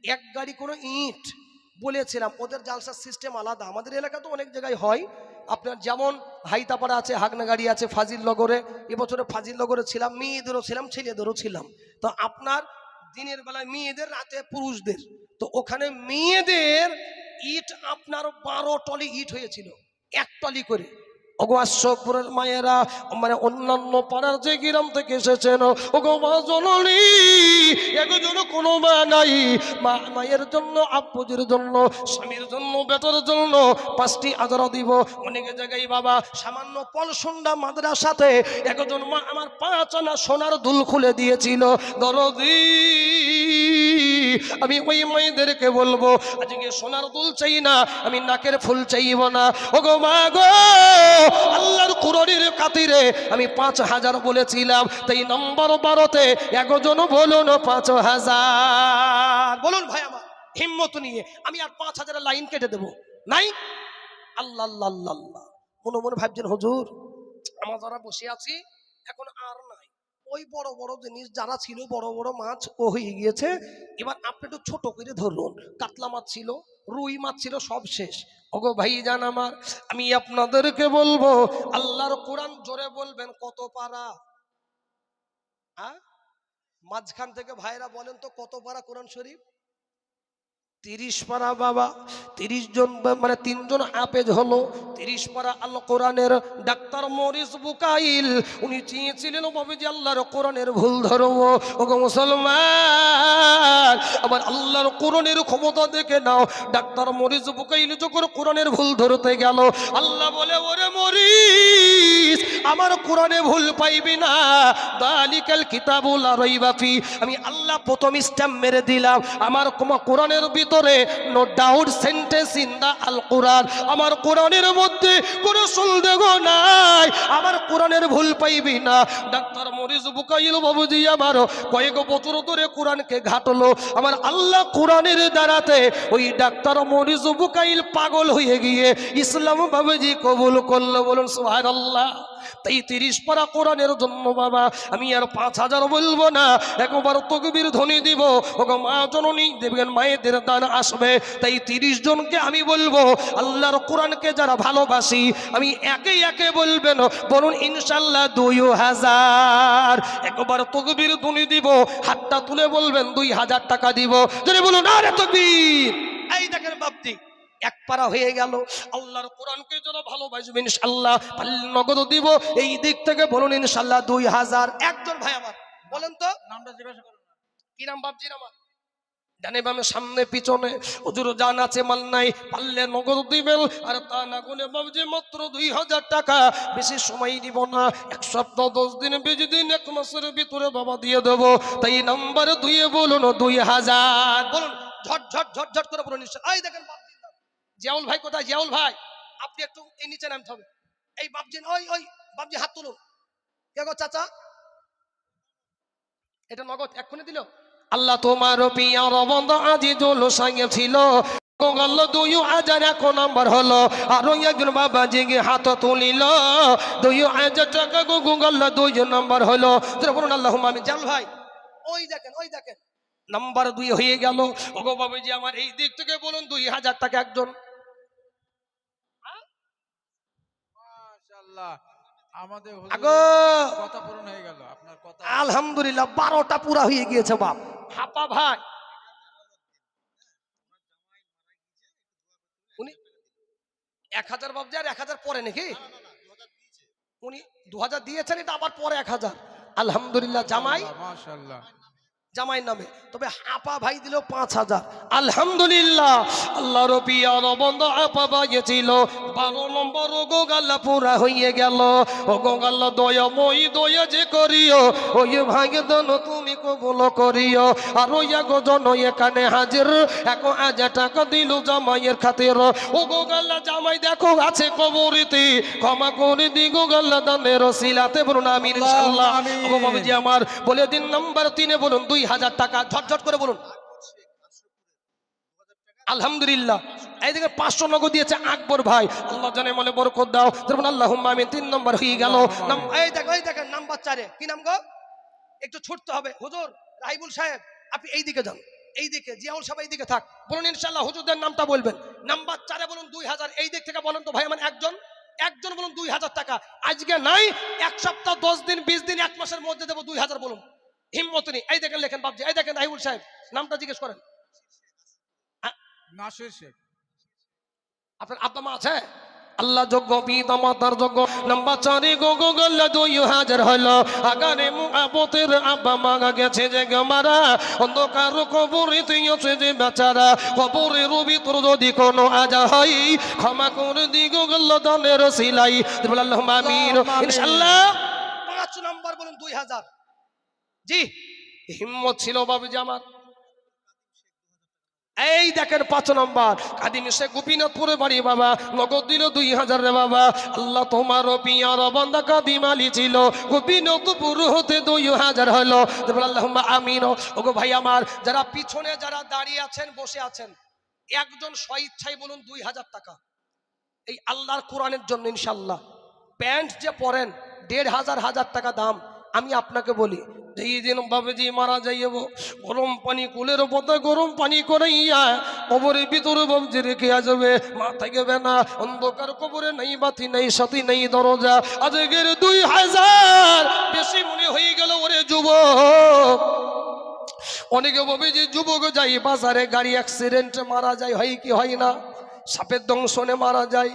এক গাড়ি কোনো ইট বলেছিলাম, ওদের জালসার সিস্টেম আলাদা, আমাদের এলাকা তো অনেক জায়গায় হয়। আপনার যেমন হাইতাপাড়া আছে, হাগনাগাড়ি আছে, ফাজিলনগরে, এবছরে ফাজিলনগরে ছিলাম, মেয়েদেরও ছিলাম, ছেলেদেরও ছিলাম। তো আপনার দিনের বেলায় মেয়েদের, রাতে পুরুষদের। তো ওখানে মেয়েদের ইট আপনার 12 টলি ইট হয়েছিল, এক টলি করে। ওগো আশরাফপুরের মায়েরা, মানে অন্যান্য পাড়ার যে গ্রাম থেকে এসেছেন, ওগো মা জননী, একজন কোনো মা নাই, মায়ের জন্য, আব্বুজির জন্য, স্বামীর জন্য, বেটার জন্য 5টি আদর দিব। অনেক জায়গায় বাবা সামান্য পলসন্ডা মাদ্রাসাতে একজন মা আমার 5 আনা সোনার দুল খুলে দিয়েছিল। দরদি, আমি ওই মায়েদেরকে বলবো, আজকে সোনার দুল চাই না, আমি নাকের ফুল চাইব না। ওগো মা গো, আল্লাহর কুরআনের খাতিরে আমি 5000 বলেছিলাম, তাই নম্বর 12তে একজন বলুন 5000। বলুন ভাই আমার হিম্মত নিয়ে, আমি আর 5000 লাইন কেটে দেব নাই। আল্লাহ আল্লাহ আল্লাহ আল্লাহ। মনে মনে ভাবছেন হুজুর আমরা যারা বসে আছি এখন আর নাই, ওই বড় বড় জিনিস যারা ছিল, বড় বড় মাছ ও হয়ে গিয়েছে, এবার আপনি একটু ছোট করে ধরুন। কাতলা মাছ ছিল, রুই মাছ ছিল, সব শেষ। ওগো ভাই জান আমার, আমি আপনাদেরকে বলবো, আল্লাহর কোরআন জোরে বলবেন কত পারা? হ্যাঁ, মাঝখান থেকে ভাইরা বলেন তো কত পারা কোরআন শরীফ? 30 পারা বাবা। 30 জন মানে 3 জন হাফেজ হলো, 30 পারা আল কোরআনের। ডাক্তার মরিস বুকাইল উনি চেয়েছিলেন বাবা যে আল্লাহর কোরআনের ভুল ধরবো। ওগো মুসলমান, আবার আল্লাহর কোরআনের ক্ষমতা দেখে নাও। ডাক্তার মরিস বুকাইল যখন কোরআনের ভুল ধরতে গেল, আল্লাহ বলে, ওরে মরিস, আমার কোরআনে ভুল পাইবি না, দালিকাল কিতাবুল লা রাইবা ফি। আমি আল্লাহ প্রথম স্ট্যাম্প মেরে দিলাম, আমার কোরআনের ভিতরে no doubt sentence in the Al Quran, আমার কোরআনের মধ্যে কোনো সন্দেহ নাই, আমার কোরআনের ভুল পাইবি না। ডাক্তার মরিস বুকাইল বাবুজি আমার কয়েক বছর ধরে কোরআনকে ঘাটলো, আমার আল্লাহ কোরআনের দ্বারাতে ওই ডাক্তার মরিস বুকাইল পাগল হয়ে গিয়ে ইসলাম বাবুজি কবুল করলো। বলুন সুবহানাল্লাহ। তাই 30 পারা কোরআনের জন্য বাবা আমি আর 5000 বলবো না, একবার তাকবীর ধ্বনি দিব। ওগো মা জননী, দেখবেন মায়েদের দান আসবে। তাই 30 জনকে আমি বলবো, আল্লাহর কোরআনকে যারা ভালোবাসি, আমি একে একে বলবেন, বলুন ইনশাআল্লাহ 2000। একবার তাকবীর ধ্বনি দিব, হাতটা তুলে বলবেন 2000 টাকা দিব। যদি বলুন আরে তাকবীর। এই দেখেন বাপজি, এক পারা হয়ে গেল। আল্লাহর কোরআনকে যারা ভালোবাসবে ইনশাআল্লাহ নগদ দিব। এই দিক থেকে বলুন ইনশাআল্লাহ 2000। একজন ভাই আমার বলেন তো নামটা জিজ্ঞাসা করুন, কি নাম বাপজির আমার? ডানে বামে সামনে পিছনে হুজুর জান আছে মাল নাই, পারলে নগদ দিবেন, আর তা না গুনে বাবজি মাত্র 2000 টাকা। বেশি সময় দিব না, 1 সপ্তাহ 10 দিন 20 দিন 1 মাসের ভিতরে বাবা দিয়ে দেবো। তাই নাম্বার 2 বলুন 2000। বলুন ঝট ঝট ঝট ঝট করে বলুন ইনশাআল্লাহ। এই দেখেন বাপজির নাম জিয়াউল ভাই কোথায়? জিয়াউল ভাই আপনি একটু এই নিচে নামতে হবে। এই বাপজি, ওই ওই বাপজি হাত তুলুন। কে গো চাচা? এটা নগদ এক্ষুনি দিল। আল্লাহ তোমার পিয়ার বন্ধু আজিজুল সঙ্গে ছিল, গঙ্গাল 2000 এক নাম্বার হলো। আর একজন বাবা জিগে হাত তুলিল, 2000 টাকা গঙ্গাল 2 নাম্বার হলো। বলুন আল্লাহুম্মা আমিন। জাল ভাই ওই দেখেন, ওই দেখেন নাম্বার 2 হয়ে গেল। ওগো বাবাজি আমার এই দিক থেকে বলুন 2000 টাকা একজন। মাশাআল্লাহ, আমাদের কথা পূরণ হয়ে গেল। আপনার কথা আলহামদুলিল্লাহ 12টা পুরা হয়ে গিয়েছে বাপ। হাপা ভাই উনি 1000 বাবজি, আর 1000 পরে নাকি? উনি 2000 দিয়েছেন, এটা আবার পরে 1000। আলহামদুলিল্লাহ জামাই, মাশাআল্লাহ জামাইয়ের নামে। তবে আপা ভাই দিল 5000। আলহামদুলিল্লাহ। আল্লাহ রবিয়ার বন্ধ আপা ভাই ছিল 12 নম্বর। ও গোগাল্লা পুরা হয়ে গেল। ও গোগাল্লা দয়াময়ী দয়া যে করিও, ওই ভাগে দন তুমি কবুল করিও। আর ওই জন এখানে হাজির 1000 টাকা দিল জামাইয়ের খাতির। ও গোগাল্লা জামাই দেখো আছে কবরিতে, ক্ষমা করে দি গোগাল্লা দানের ওসিলাতে। বলুন আমিন ইনশাআল্লাহ। ও বাবাজি আমার বলে দিন নাম্বার 3 বলুন 2000 টাকা। ঝটঝট করে বলুন আলহামদুলিল্লাহ। এই দিকে 500 নগদ দিয়েছে আকবর ভাই, আল্লাহ জানে মনে বরকত দাও। যেমন আল্লাহুম্মা আমিন। 3 নম্বর হয়ে গেল। এই দেখেন নাম্বার 4 কি নাম গো? একটু ছুটতে হবে হুজুর। রাহিবুল সাহেব আপনি এই দিকে যান, এই দিকে জিয়াউল সাহেব এই দিকে থাক, বলুন ইনশাআল্লাহ হুজুরদের নামটা বলবেন। নাম্বার 4-এ বলুন 2000, এই দিক থেকে বলেন তো ভাই আমার একজন একজন বলুন 2000 টাকা। আজকে নাই, এক সপ্তাহ 10 দিন 20 দিন 1 মাসের মধ্যে দেবো 2000 বলুন। হিম্মত নেই, এই দেখেন লেখেন বাবজি, এই দেখেন আইবুল সাহেব নামটা জিজ্ঞেস করেন। নাসির শেখ। আপনার আব্বা মা আছে? আল্লাহ যোগ্য পিতা মাতার যোগ্য। নাম্বার 4-এ গো গো গল্লা 2000 হলো। আগারে মুআবতের আব্বা মা গেছে যে মারা, অন্ধকার কবরে তুই আছে যে বেচারা, কবরের ভিতর যদি কোনো আজা হয় ক্ষমা করে দি গো গল্লা দানের সিলাই। আল্লাহুম্মা আমিন ইনশাআল্লাহ। 5 নাম্বার বলুন 2000। জি হিম্মত ছিল বাবুজি আমার। এই দেখেন 5 নম্বর কাদিম শেখ গোপীনাথপুরে বাড়ি বাবা, নগদ দিল 2000 রে বাবা। আল্লাহ তোমার পিয়ার বান্দা কাদিম আলী ছিল, গোপীনাথপুর হতে 2000 হলো। আল্লাহুম্মা আমিন। ওগো ভাই আমার, যারা পিছনে যারা দাঁড়িয়ে আছেন বসে আছেন, একজন স্বইচ্ছায় বলুন 2000 টাকা এই আল্লাহর কোরআনের জন্য ইনশাআল্লাহ। প্যান্ট যে পরেন 1500 টাকা দাম। আমি আপনাকে বলি যেই দিন বাবুজি মারা যাইব, গরম পানি কুলের পথে গরম পানি করাইয়া কবরের ভিতরে বাবুজি রেখে আসবে, মা থাকবে না, অন্ধকার কবরে নেই বাতি নেই সাথী নেই দরজা। আজকের 2000 বেশি মনে হয়ে গেল ওরে যুবক। অনেকে বাবুজি যুবক যাই বাজারে গাড়ি অ্যাক্সিডেন্টে মারা যায়, হয় কি হয় না? সাপের দংশনে মারা যায়।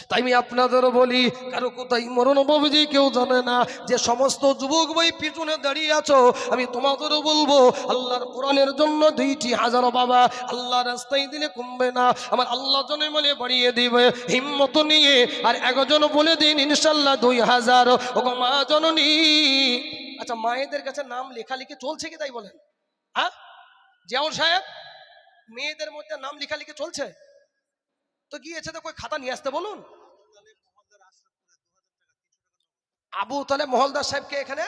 তাই আমি আপনাদের বলি, কারো কোথায় মরণ বাবুজি কেউ জানে না। যে সমস্ত যুবক ভাই পিছনে দাঁড়িয়ে আছো, আমি তোমাদেরও বলবো আল্লাহর কোরআনের জন্য 2টি হাজার বাবা আল্লাহ রাস্তায় দিলে কমবে না, আমার আল্লাহ জনে বলে বাড়িয়ে দিবে হিম্মত নিয়ে। আর একজন বলে দিন ইনশাল্লাহ 2000। ওগো মা জননী, আচ্ছা মায়েদের কাছে নাম লেখালেখি চলছে কি তাই বলেন? হ্যাঁ জিয়াউল সাহেব, মেয়েদের মধ্যে নাম লেখালেখি চলছে তো গিয়েছে তো কই খাতা নিয়ে আসতে বলুন। আবু তালে মহলদার সাহেবকে এখানে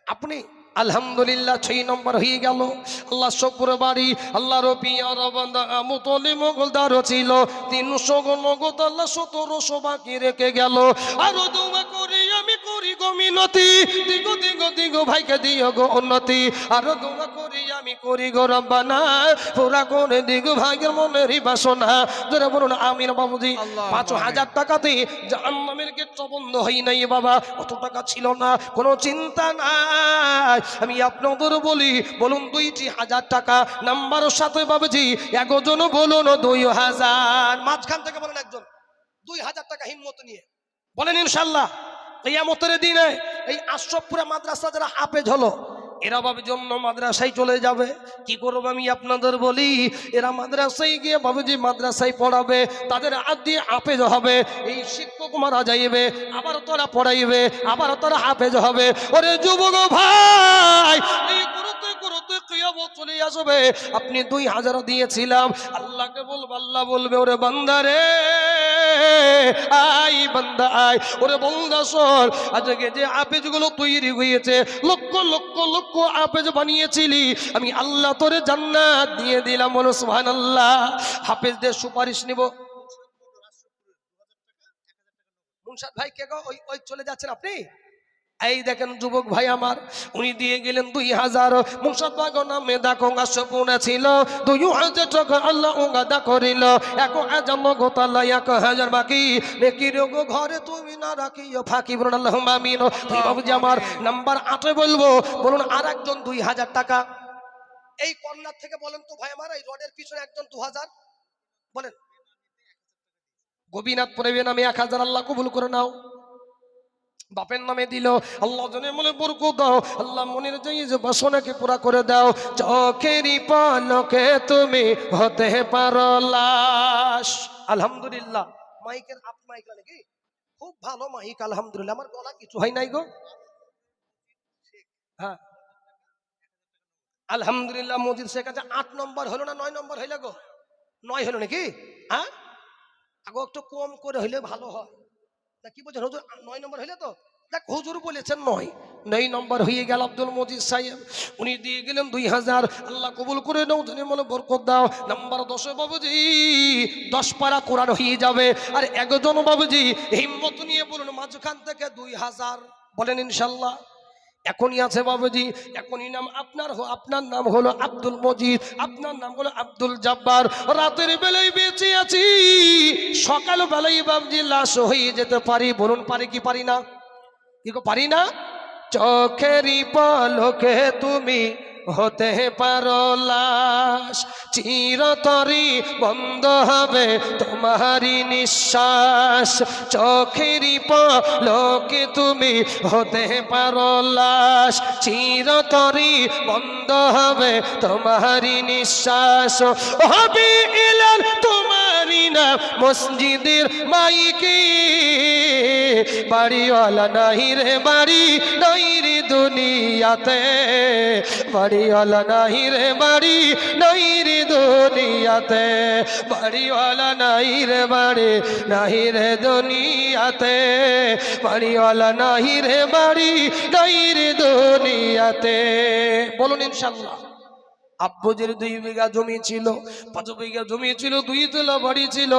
আপনি আলহামদুলিল্লাহ 6 নম্বর হয়ে গেল। আল্লাহ শুকর বাড়ি আল্লাহর পিয়ার বান্দা আবু তালে মহলদার ছিল 300 নগদ আল্লাহ 1700 বাকি রেখে গেল। আর দোয়া করি আমি করি গো মিনতি, দিগো দিগো দিগো ভাইকে দিও গো উন্নতি। আর দোয়া করি আমি করি গো রব্বানা, পুরা করে দিগো ভাইয়ের মনের বাসনা। যারা বলুন আমিন বাবুজি। 5000 টাকাতে জাহান্নামের গেট বন্ধ হয় নাই বাবা, অত টাকা ছিল না, কোনো চিন্তা নাই। আমি আপনাদের বলি বলুন 2,000 টাকা নাম্বার সাথে বাবুজি একজন বলুন 2000। মাঝখান থেকে বলেন একজন 2000 টাকা হিম্মত নিয়ে বলেন ইনশাআল্লাহ। কিয়ামতের দিনে এই আশরাফপুরা মাদ্রাসা যারা হাফেজ হলো, এরা বাবুজি অন্য মাদ্রাসায় চলে যাবে। কি করবো আমি আপনাদের বলি, এরা মাদ্রাসায় গিয়ে বাবুজি মাদ্রাসায় পড়াবে, তাদের আদি হাফেজ হবে। এই শিক্ষক মারা যাইবে, আবার তোরা পড়াইবে, আবার তোরা হাফেজ হবে। ওরে যুবক ভাই, এই করতে করতে কিয়ামত চলে আসবে। আপনি 2000 দিয়েছিলাম, আল্লাহকে বলবো, আল্লাহ বলবে ওরে বান্দারে আই বান্দা আই, ওরে বান্দা শোন, আজকে যে হাফেজ গুলো তৈরি হয়েছে, লক্ষ লক্ষ লক্ষ হাফেজ বানিয়েছিলি, আমি আল্লাহ তোরে জান্নাত দিয়ে দিলাম। বলো সুবহানাল্লাহ। হাফেজদের সুপারিশ নিব। মুনশাদ ভাই কে গো? ওই চলে যাচ্ছেন আপনি। এই দেখেন যুবক ভাই আমার, উনি দিয়ে গেলেন 2000। মুনশাদ ভাই নামে দেখো গাছপুনে ছিল 2000 টাকা আল্লাহ ওগাদা করিল। 1000 নগতাল্লাহ 1000 বাকি নেকি রোগো ঘরে তুমি না রাখিও ফাঁকি। বলুন আল্লাহুম্মা আমিন। তুই বাবুজি আমার নাম্বার 8 বলবো, বলুন আর একজন 2000 টাকা। এই কর্নার থেকে বলেন তো ভাই আমার, এই রোডের পিছনে একজন 2000 বলেন। গোপীনাথপুরে নামে 1000 আল্লাহ কবুল করে নাও। বাপের নামে দিল, আল্লাহ জনে মনে বরকত দাও, আল্লাহ মনের যে বাসনাকে পুরা করে দাও। চোখেরই পলকে তুমি হতে পারো লাশ। আলহামদুলিল্লাহ। মাইকের আপ মাইক নাকি খুব ভালো মাইক, আলহামদুলিল্লাহ। আমার গলা কিছু হয় নাই গো। হ্যাঁ আলহামদুলিল্লাহ। মজিদ শেখ কাছে 8 নম্বর হলো না 9 নম্বর হইলে গো? 9 হলো নাকি? হ্যাঁ আগো একটু কম করে হইলে ভালো হয় না, কি বলছেন হুজুর? 9 নম্বর হইলে তো দেখ, হুজুর বলেছেন 9 নম্বর হয়ে গেল। আব্দুল মজিদ সাহেব উনি দিয়ে গেলেন 2000। আল্লাহ কবুল করে নাও, ধনী মনে বরকত দাও। নাম্বার 10 বাবুজি 10 পারা কোরআন হয়ে যাবে। আর একজন বাবুজি হিম্মত নিয়ে বলুন মাঝখান থেকে 2000 বলেন ইনশাল্লাহ। এখনই আছে বাবুজি, এখনই নাম আপনার নাম হলো আব্দুল মজিদ, আপনার নাম হলো আব্দুল জব্বার। রাতের বেলায় বেঁচে আছি, সকাল বেলায় বাবুজি লাশ হয়ে যেতে পারি। বলুন পারি কি পারি না? কি গো পারি না? চোখেরই পলকে তুমি হতে পারো লাশ, চিরতরে বন্ধ হবে তোমারই নিঃশ্বাস। চোখেরই পলকে তুমি হতে পারো লাশ, চিরতরে বন্ধ হবে তোমারই নিঃশ্বাস। হবে এলান তোমারই না মসজিদের মাইকে, বাড়িওয়ালা নাই রে বাড়ি নাই রে দুনিয়াতে, বাড়িওয়ালা নাই রে বাড়ি নাই রে দুনিয়াতে, বাড়িওয়ালা নাই রে বাড়ি নাই রে দুনিয়াতে, বাড়িওয়ালা নাই রে বাড়ি নাই রে দুনিয়াতে। বলুন ইনশাআল্লাহ। আব্বুজির 2 বিঘা জমি ছিল, 5 বিঘা জমি ছিল, 2 তলা বাড়ি ছিল।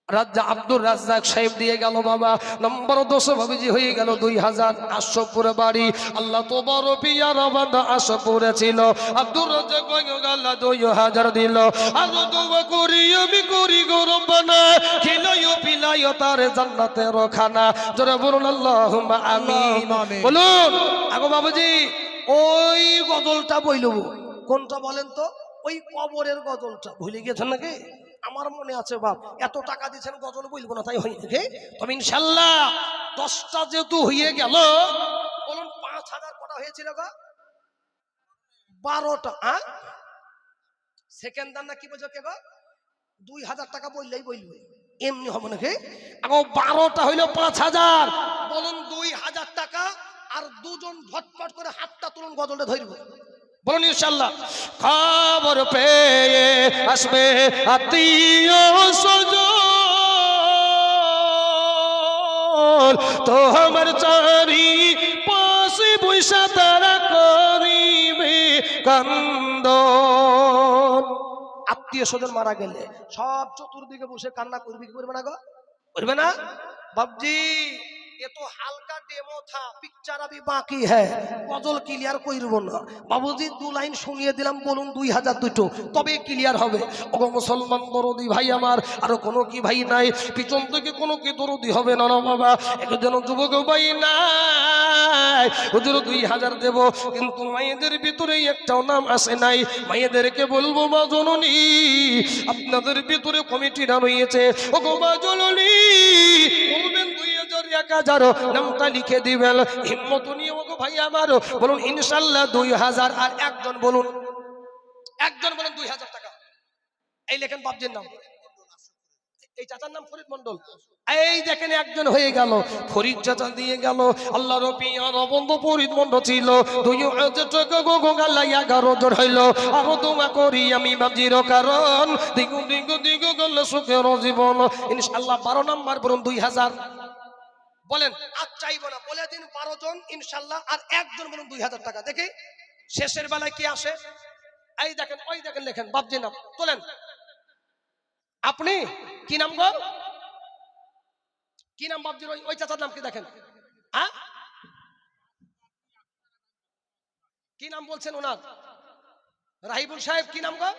রাজা আব্দুর রাজ্জাক সাহেব দিয়ে গেল বাবা নম্বর 10 বাবুজি হয়ে গেল 2000 আশরাফপুর বাড়ি। আল্লাহ তো বড় পিয়ারা বান্দা আশরাফপুরে ছিল। আব্দুর রাজ্জাক আল্লাহ 2000 দিল। আর দোয়া করি আমি করি গো রব্বানা, খিলাইও পিলাইও তার জান্নাতের খানা। জোরে বলুন আল্লাহুম্মা আমিন। বলুন আগো বাবুজি, ওই গজলটা বইল, কোনটা বলেন তো? ওই কবরের গজলটা ভুলে গেছেন নাকি? আমার মনে আছে বাপ, এত টাকা দিয়েছেন গজল বলবো না তাই হয়ে গেছে। তবে ইনশাল্লাহ 10টা যেহেতু হয়ে গেল, বলুন 5000 কটা হয়েছিল গো? 12টা। হ্যাঁ সেকেন্ড দাম না কি বলছো কে গো? 2000 টাকা বললেই বলবে, এমনি হবে নাকি? এখন 12টা হইলো 5000, বলুন 2000 টাকা। আর দুজন ঝটপট করে হাতটা তুলুন, গজলটা ধরব। বলুন ইনশাআল্লাহ। খবর পেয়ে আসবে আত্মীয় স্বজন, তো আমার চারি পাশে বৈশা তারা করিবে কান্দন। আত্মীয় স্বজন মারা গেলে সব চতুর্দিকে বসে কান্না করবে, কি করবে না গো? করবে না বাবজি? ये तो हल्का डेमो था, पिक्चर अभी बाकी है, गजल क्लियर করব না বাবুজি। 2 লাইন শুনিয়ে দিলাম, বলুন 2000 দুটো, তবে ক্লিয়ার হবে। ওগো মুসলমান দরদি ভাই আমার, আর কোনো কি ভাই নাই পিছন থেকে কোনো কি দরদি হবে না? না বাবা, একজন যুবক ভাই নাই, হুজুর 2000 দেব, কিন্তু মায়েদের ভিতরে একটাও নাম আসে নাই। মায়েদেরকে বলবো মা জননী, আপনাদের ভিতরে কমিটিরা রয়েছে, ওগো মা জননী বলবেন 2000 1000 নামটা লিখে দিবেন। হিম্মত নিয়ে ওগো ভাই আমার বলুন ইনশাআল্লাহ 2000। আর একজন বলুন 2000 টাকা। এই লেখেন বাপজির নাম, এই চাচার নাম ফরিদ মন্ডল। এই দেখেন একজন হয়ে গেল, ফরিদ চাচা দিয়ে গেল। আল্লাহ রবি আর বন্ধু ফরিদ মন্ডল ছিল। 2000 টাকা গো গাল্লা 11 জন হইল। আর দোয়া করি আমি বাপজির কারণ দ্বিগুণ দ্বিগুণ দ্বিগুণ গেল সুখের জীবন ইনশাআল্লাহ। 12 নাম্বার বলুন 2000 বলেন। আর চাইবো না, বলে দিন 12 জন ইনশাআল্লাহ। আর একজন বলুন 2000 টাকা। দেখি শেষের বেলায় কি আসে। এই দেখেন, ওই দেখেন লেখেন বাপজির নাম তোলেন। আপনি কি নাম গো? কি নাম বাপজির? ওই চাচার নাম কি দেখেন? হ্যাঁ কি নাম বলছেন ওনার? রাহিবুল সাহেব। কি নাম গো?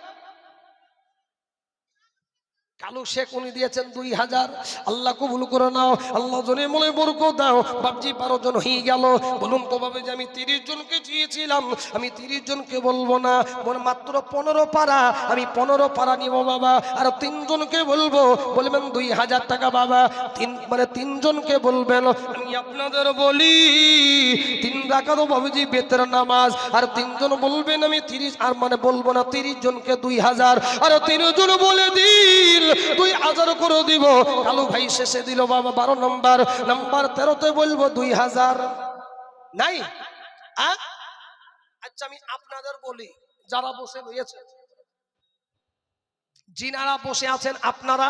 কালু শেখ। উনি দিয়েছেন 2000। আল্লাহ কবুল করে নাও, আল্লাহ জনে মনে বরকত দাও। বাপজি 12 জন হয়ে গেল। বলুন তো বাবা যে আমি 30 জনকে চেয়েছিলাম, আমি 30 জনকে বলবো না, মাত্র 15 পারা, আমি 15 পারা নিব বাবা। আর 3 জনকে বলবো, বলবেন 2000 টাকা বাবা। 3 জনকে বলবেন। আমি আপনাদের বলি 3 রাকাত বাবুজি বেতের নামাজ। আর 3 জন বলবেন আমি 30, আর বলবো না 30 জনকে 2000। আর 3 জন বলে দিল 2000 করে দিব। কালু ভাই শেষে দিল বাবা 12 নম্বর। নাম্বার 13তে বলবো 2000 নাই। আচ্ছা আমি আপনাদের বলি, যারা বসে রয়েছে, যিনারা বসে আছেন, আপনারা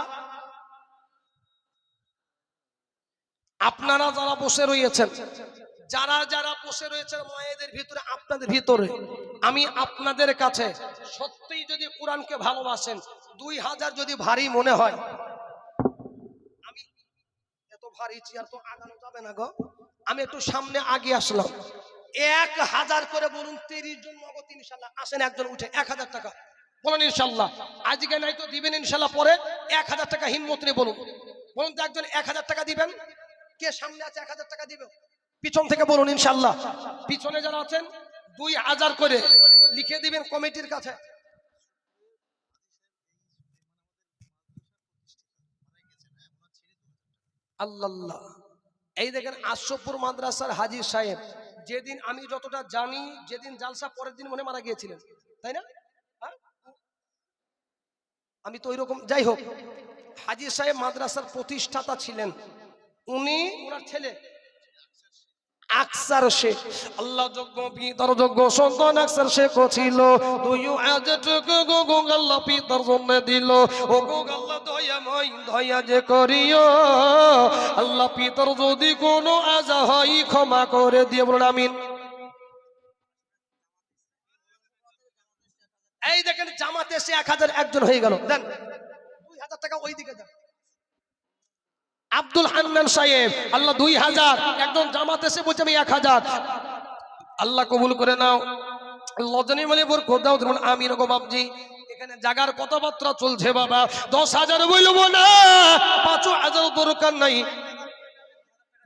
যারা বসে রয়েছেন, যারা বসে রয়েছেন মায়েদের ভিতরে, আপনাদের ভিতরে, আমি আপনাদের কাছে সত্যিই যদি কোরআনকে ভালোবাসেন, 2000 যদি ভারী মনে হয়, আমি এত ভারী চেয়ার তো আগানো যাবে না গো, আমি একটু সামনে আগে আসলাম। 1000 করে বলুন, 30 জন নগদ ইনশাল্লাহ। আসেন একজন উঠে 1000 টাকা বলুন ইনশাল্লাহ। আজকে নাই তো দিবেন ইনশাল্লাহ, পরে 1000 টাকা হিম্মত নিয়ে বলুন। বলুন তো একজন 1000 টাকা দিবেন। কে সামনে আছে 1000 টাকা দিবে? পিছন থেকে বলুন ইনশাল্লাহ। পিছনে যারা আছেন 2000 করে লিখে দিবেন কমিটির কাছে। আল্লাহ, এই দেখেন আশরাফপুর মাদ্রাসার হাজী সাহেব, যেদিন আমি যতটা জানি, যেদিন জালসা পরের দিন মনে মারা গিয়েছিলেন, তাই না? হ্যাঁ? আমি তো ওইরকম, যাই হোক, হাজী সাহেব মাদ্রাসার প্রতিষ্ঠাতা ছিলেন। উনি, ওনার ছেলে আকসার শেখ, আল্লাহ যোগ্য পিতার যোগ্য সন্তান আকসার শেখ ছিল। তুই আজ গো গো আল্লাহ পিতার জন্য দিল। ও গো আল্লাহ দয়াময় দয়া যে করিও, আল্লাহ পিতার যদি কোনো আজা হয় ক্ষমা করে দিয়ে বলুন আমিন। এই দেখেন জামাতে এসে 1000 একজন হয়ে গেল। দেন 2000 টাকা ওই দিকে দেন। আব্দুল হান্নান সাহেব, আল্লাহ 2000, একজন জামাত এসে বলছে আমি 1000। আল্লাহ কবুল করে নাও। লজনী মানে বর খোদাও ধরুন আমিন গো বাপজি। এখানে জাগার কথাবার্তা চলছে বাবা। 10,000 বলবো না, 5,000 দরকার নাই,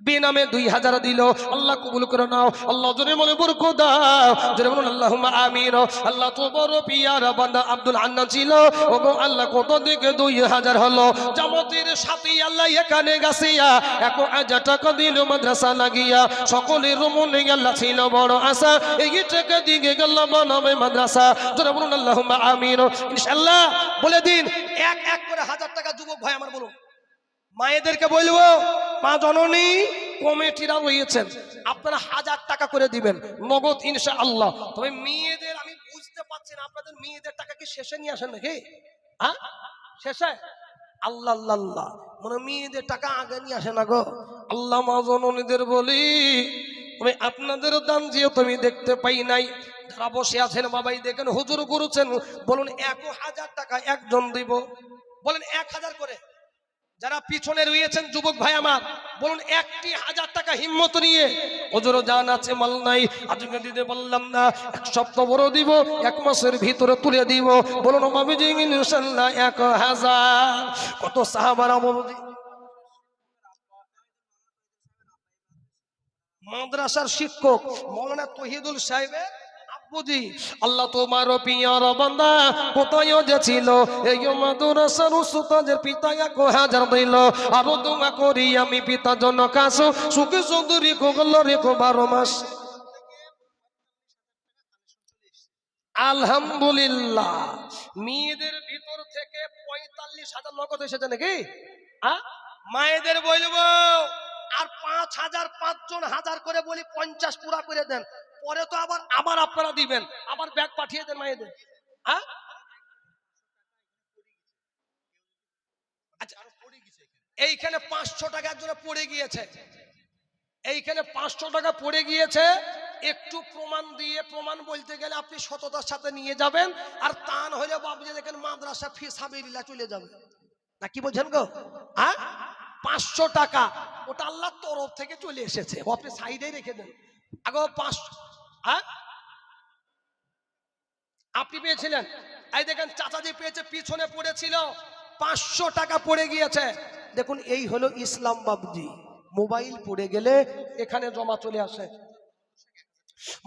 বেনামে 2000 দিল। আল্লাহ কবুল করে নাও। আল্লাহ জোরে মনে বরকত দাও, জোরে বলুন আল্লাহুম্মা আমিন। আল্লাহ তো বড় পিয়ারা বান্দা আব্দুল হান্নান ছিল। ওগো আল্লাহ কত দিকে 2000 হলো। জামাতের সাথে আল্লাহ এখানে গাছিয়া 1000 টাকা দিল মাদ্রাসা লাগিয়া। সকলের মনে আল্লাহ ছিল বড় আশা, এই টাকা দিকে গেল বানাবে মাদ্রাসা। জোরে বলুন আল্লাহুম্মা আমিন ইনশাআল্লাহ। বলে দিন এক এক করে 1000 টাকা যুবক ভাই আমার বলুন। মায়েদেরকে বলবো, মা জননী কমিটিরা রয়েছেন, আপনারা 1000 টাকা করে দিবেন নগদ ইনশাআল্লাহ। তবে মেয়েদের আমি বুঝতে পারছি না, আপনাদের মেয়েদের টাকা কি শেষে নিয়ে আসেন নাকি? হ্যাঁ শেষে? আল্লাহ আল্লাহ আল্লাহ, মানে মেয়েদের টাকা আগে নিয়ে আসে না গো। আল্লাহ মা জননীদের বলি, আমি আপনাদের দান যেহেতু আমি দেখতে পাই নাই, যারা বসে আছেন বাবাই দেখেন হুজুর করেছেন, বলুন 1000 টাকা একজন দিব, বলেন 1000 করে। যারা পিছনে রয়েছেন যুবক ভাই আমার, বলুন 1000 টাকা হিম্মত নিয়ে। ওজোরও জান আছে মাল নাই, আজকে দিতে বললাম না, এক সপ্তাহ বড় দিব, 1 মাসের ভিতরে তুলে দিব। বলুন বাবুজি ইনশাআল্লাহ 1000। কত সাহাবারা বাবুজি মাদ্রাসার শিক্ষক মৌলানা তহিদুল সাহেবের আব্বুজি, আল্লাহ তোমার পিয়ার বান্দা কোথায় যে ছিল, এই মাদ্রাসার উস্তাদের পিতা 1000 দিল। আরো দোয়া করি আমি পিতার জন্য কাছে সুখে সুন্দরী কোগল রেখো 12 মাস। আলহামদুলিল্লাহ। মেয়েদের ভিতর থেকে 45,000 নগদ এসেছে নাকি? মায়েদের বলবো আর 5,000, 5 জন 1000 করে বলি 50 পুরা করে দেন। পরে তো আবার আপনারা দিবেন, আবার ব্যাগ পাঠিয়ে দেন মায়েদের। আচ্ছা, এইখানে 500 টাকা একজনে পড়ে গিয়েছে, এইখানে 500 টাকা পড়ে গিয়েছে। একটু প্রমাণ দিয়ে, প্রমাণ বলতে গেলে আপনি সততার সাথে নিয়ে যাবেন, আর তা না হলে বাবুজি দেখেন মাদ্রাসা ফি সাবিলিল্লাহ চলে যাবে না, কি বলছেন গো? 500 টাকা ওটা আল্লাহর তরফ থেকে চলে এসেছে, আপনি সাইডে রেখে দেন। আগে 500 আপনি পেয়েছিলেন, এই দেখেন চাচাজি পেয়েছে, পিছনে পড়েছিল 500 টাকা পড়ে গিয়েছে। দেখুন এই হলো ইসলাম বাবুজি। মোবাইল পড়ে গেলে এখানে জমা চলে আসে।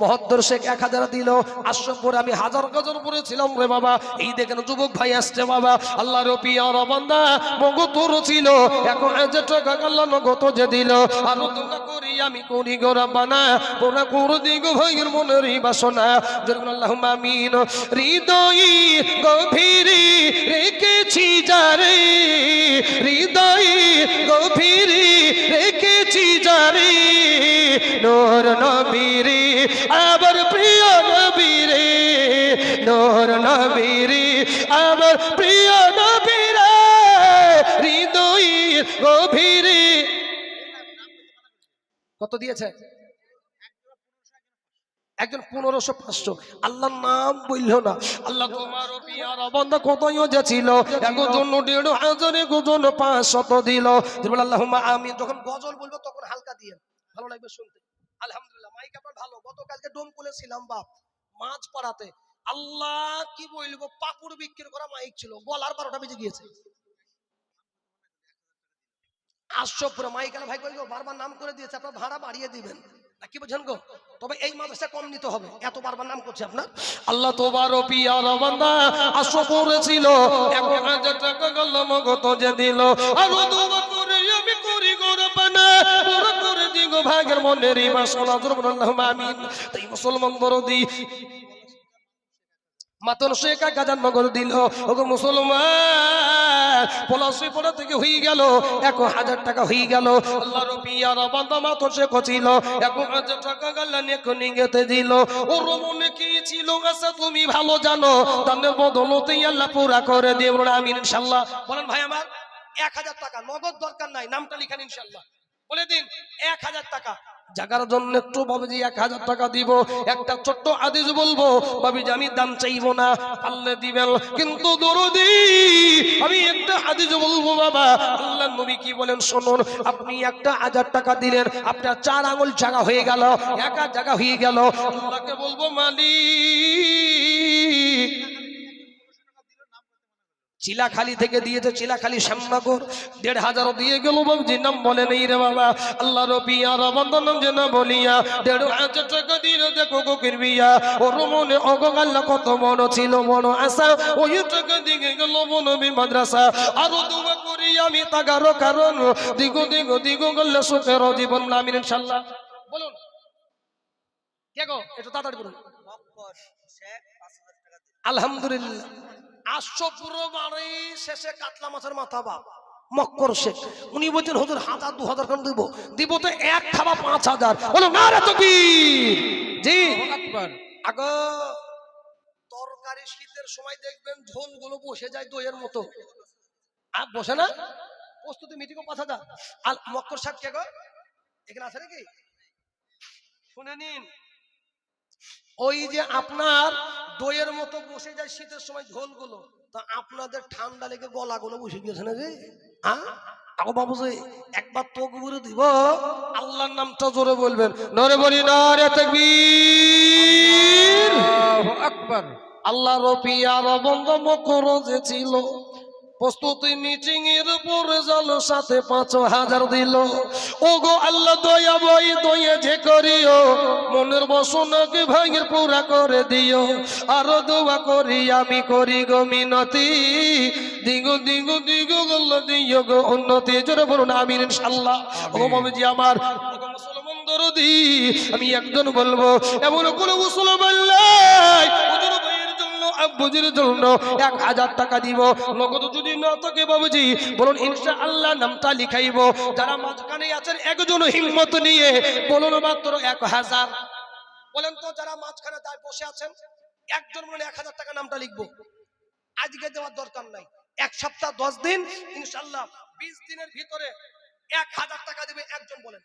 মহদ্দর শেখ 1000 দিল। আশরাফপুরে আমি 1000 গজল পড়েছিলাম রে বাবা। এই দেখেন যুবক ভাই আসছে বাবা, আল্লাহর পিয়ার বান্দা মগতর ছিল 1000 টাকা আল্লাহ নগদ যে দিল। আর দোয়া করি আমি করি গো রব্বানা, পুরা করে দিগো ভাইয়ের মনের বাসনা। জরুর আল্লাহুম্মা আমিন। হৃদয়ে গভীরে রেখেছি যারে, হৃদয়ে গভীরে রেখেছি যারে, নূর নবীরে আবার প্রিয় নবীরে, নূর নবীরে আবার প্রিয় নবীরে, হৃদয়ের গভীরে। কত দিয়েছে? একজন 1500, 500। আল্লাহর নাম বললো না। আল্লাহ তোমার পিয়ারা বান্দা কোথায় যাচ্ছিল, একজন 1,500, একজন 500 দিল। আল্লাহুম্মা আমিন। যখন গজল বলবো তখন হালকা দিয়ে, ভালো লাগবে শুনতে। আলহামদুলিল্লাহ মাইক আপনার ভালো। গতকালকে ডোম করেছিলাম বাপ মাছ পাড়াতে, আল্লাহ কি বলবো, পাপুড় বিক্রি করা মাইক ছিল, গলার 12টা বেজে গিয়েছে। আশপুরে মাইক ভাই কই গো, বারবার নাম করে দিয়েছে, আপনার ভাড়া বাড়িয়ে দিবেন কি বুঝেন গো? তবে এই মাদ্রাসা কম নিতে হবে, এত বারবার নাম করছে আপনার। আল্লাহ তোবার পিয়ার বান্দা আশা করেছিল 1000 টাকা গল্লাম গত যে দিল, আর দোয়া করে আমি করি গো রব্বানা পুরো করে দিগো ভাগের মনের বাসনা, আল্লাহুম্মা আমিন। তাই মুসলমান দরদি মাতন শেখা গাজান নগর দিল, ওগো মুসলমান পলাশি পড়া থেকে হয়ে গেল 1000 টাকা হয়ে গেল। আল্লাহ রবিয়ার বান্দা মাতন শেখ ছিল 1000 টাকা গাল্লা নিগেতে দিল। ওর মনে কি ছিল আচ্ছা তুমি ভালো জানো, দানের বদলতেই আল্লাহ পুরা করে দেব, আমিন ইনশাআল্লাহ। বলেন ভাই আমার 1000 টাকা নগদ দরকার নাই, নামটা লিখেন ইনশাআল্লাহ, বলে দিন 1000 টাকা জাগার জন্য একটু বাবুজি 1000 টাকা দিব। একটা ছোট্ট হাদিস বলবো বাবুজি, আমি দাম চাইবো না, পারলে দিবেন, কিন্তু দরদি আমি একটা হাদিস বলবো বাবা, আল্লাহর নবী কি বলেন শুনুন। আপনি একটা 1000 টাকা দিলেন, আপনার 4 আঙ্গুল জায়গা হয়ে গেল, একা জায়গা হয়ে গেল, আল্লাহকে বলবো মালিক চিলাখালি থেকে দিয়েছে, চিলাখালি শ্যামনগর 1500 দিয়ে গেল বাবুজি, নাম বলে নেই রে বাবা। আল্লাহ রবিয়া রবন্দন যে না বলিয়া 1500 টাকা দিল, দেখো গো কিরবিয়া ওর মনে অগো আল্লাহ কত মন ছিল, মন আশা ওই টাকা দিকে গেল বনবি মাদ্রাসা। আরো দোয়া করি আমি তাগারো কারণ দিগো গেল সুখের জীবন, আমিন ইনশাআল্লাহ। বলুন কে গো, একটু তাড়াতাড়ি বলুন। আলহামদুলিল্লাহ। পুরো বাড়ি শেষে কাতলা মাছের মাথা বাপ মক্কর শেখ, উনি বলছেন হুজুর 1000 2000 কেন দিব, দিব তো এক খাবা 5000। বলো নারে তাকবীর। জি আগো তরকারি শীতের সময় দেখবেন ঝোলগুলো বসে যায় দইয়ের মতো, আর বসে না, প্রস্তুতি মিটিং 5000। আর মক্কর সাহেব কে গো, এখানে আছে নাকি? শুনে নিন, ওই যে আপনার দইয়ের মতো বসে যায় শীতের সময় ঝোলগুলো, তা আপনাদের ঠান্ডা লেগে গলাগুলো বসে গেছে না রে? আগো বাবুজি একবার তকবীর দিব, আল্লাহর নামটা জোরে বলবেন, নরে বলি নারে তাকবীর, আল্লাহু আকবার। আল্লাহ রবিয়ার বন্ধ মকর যে ছিল, প্রস্তুতি মিটিং এর পরে সাথে 5000 দিল। ওগো আল্লাহ দয়া বই দয়া যে করিও, মনের বাসনাকে ভাঙের পুরা করে দিও। আরো দোয়া করি আমি করি গো মিনতি, দিগো গল্লা দিও গো উন্নতি, জোরে বলুন আমিন ইনশাআল্লাহ। ও বাবাজি আমার মুসলমান দরদি, আমি একজন বলবো, এমন কোন মুসলমান নাই হুজুর ভাইয়ের জন্য আব্বুজির জন্য 1000 টাকা দিব, নগদ যদি না থাকে বাবুজি বলুন ইনশাআল্লাহ নামটা লিখাইব। যারা মাঝখানে আছেন একজন হিম্মত নিয়ে বলুন মাত্র 1000। বলেন তো যারা মাঝখানে বসে আছেন একজন বলুন 1000 টাকা নামটা লিখবো, আজকে দেওয়ার দরকার নাই, 1 সপ্তাহ 10 দিন ইনশাআল্লাহ 20 দিনের ভিতরে 1000 টাকা দেবে একজন। বলেন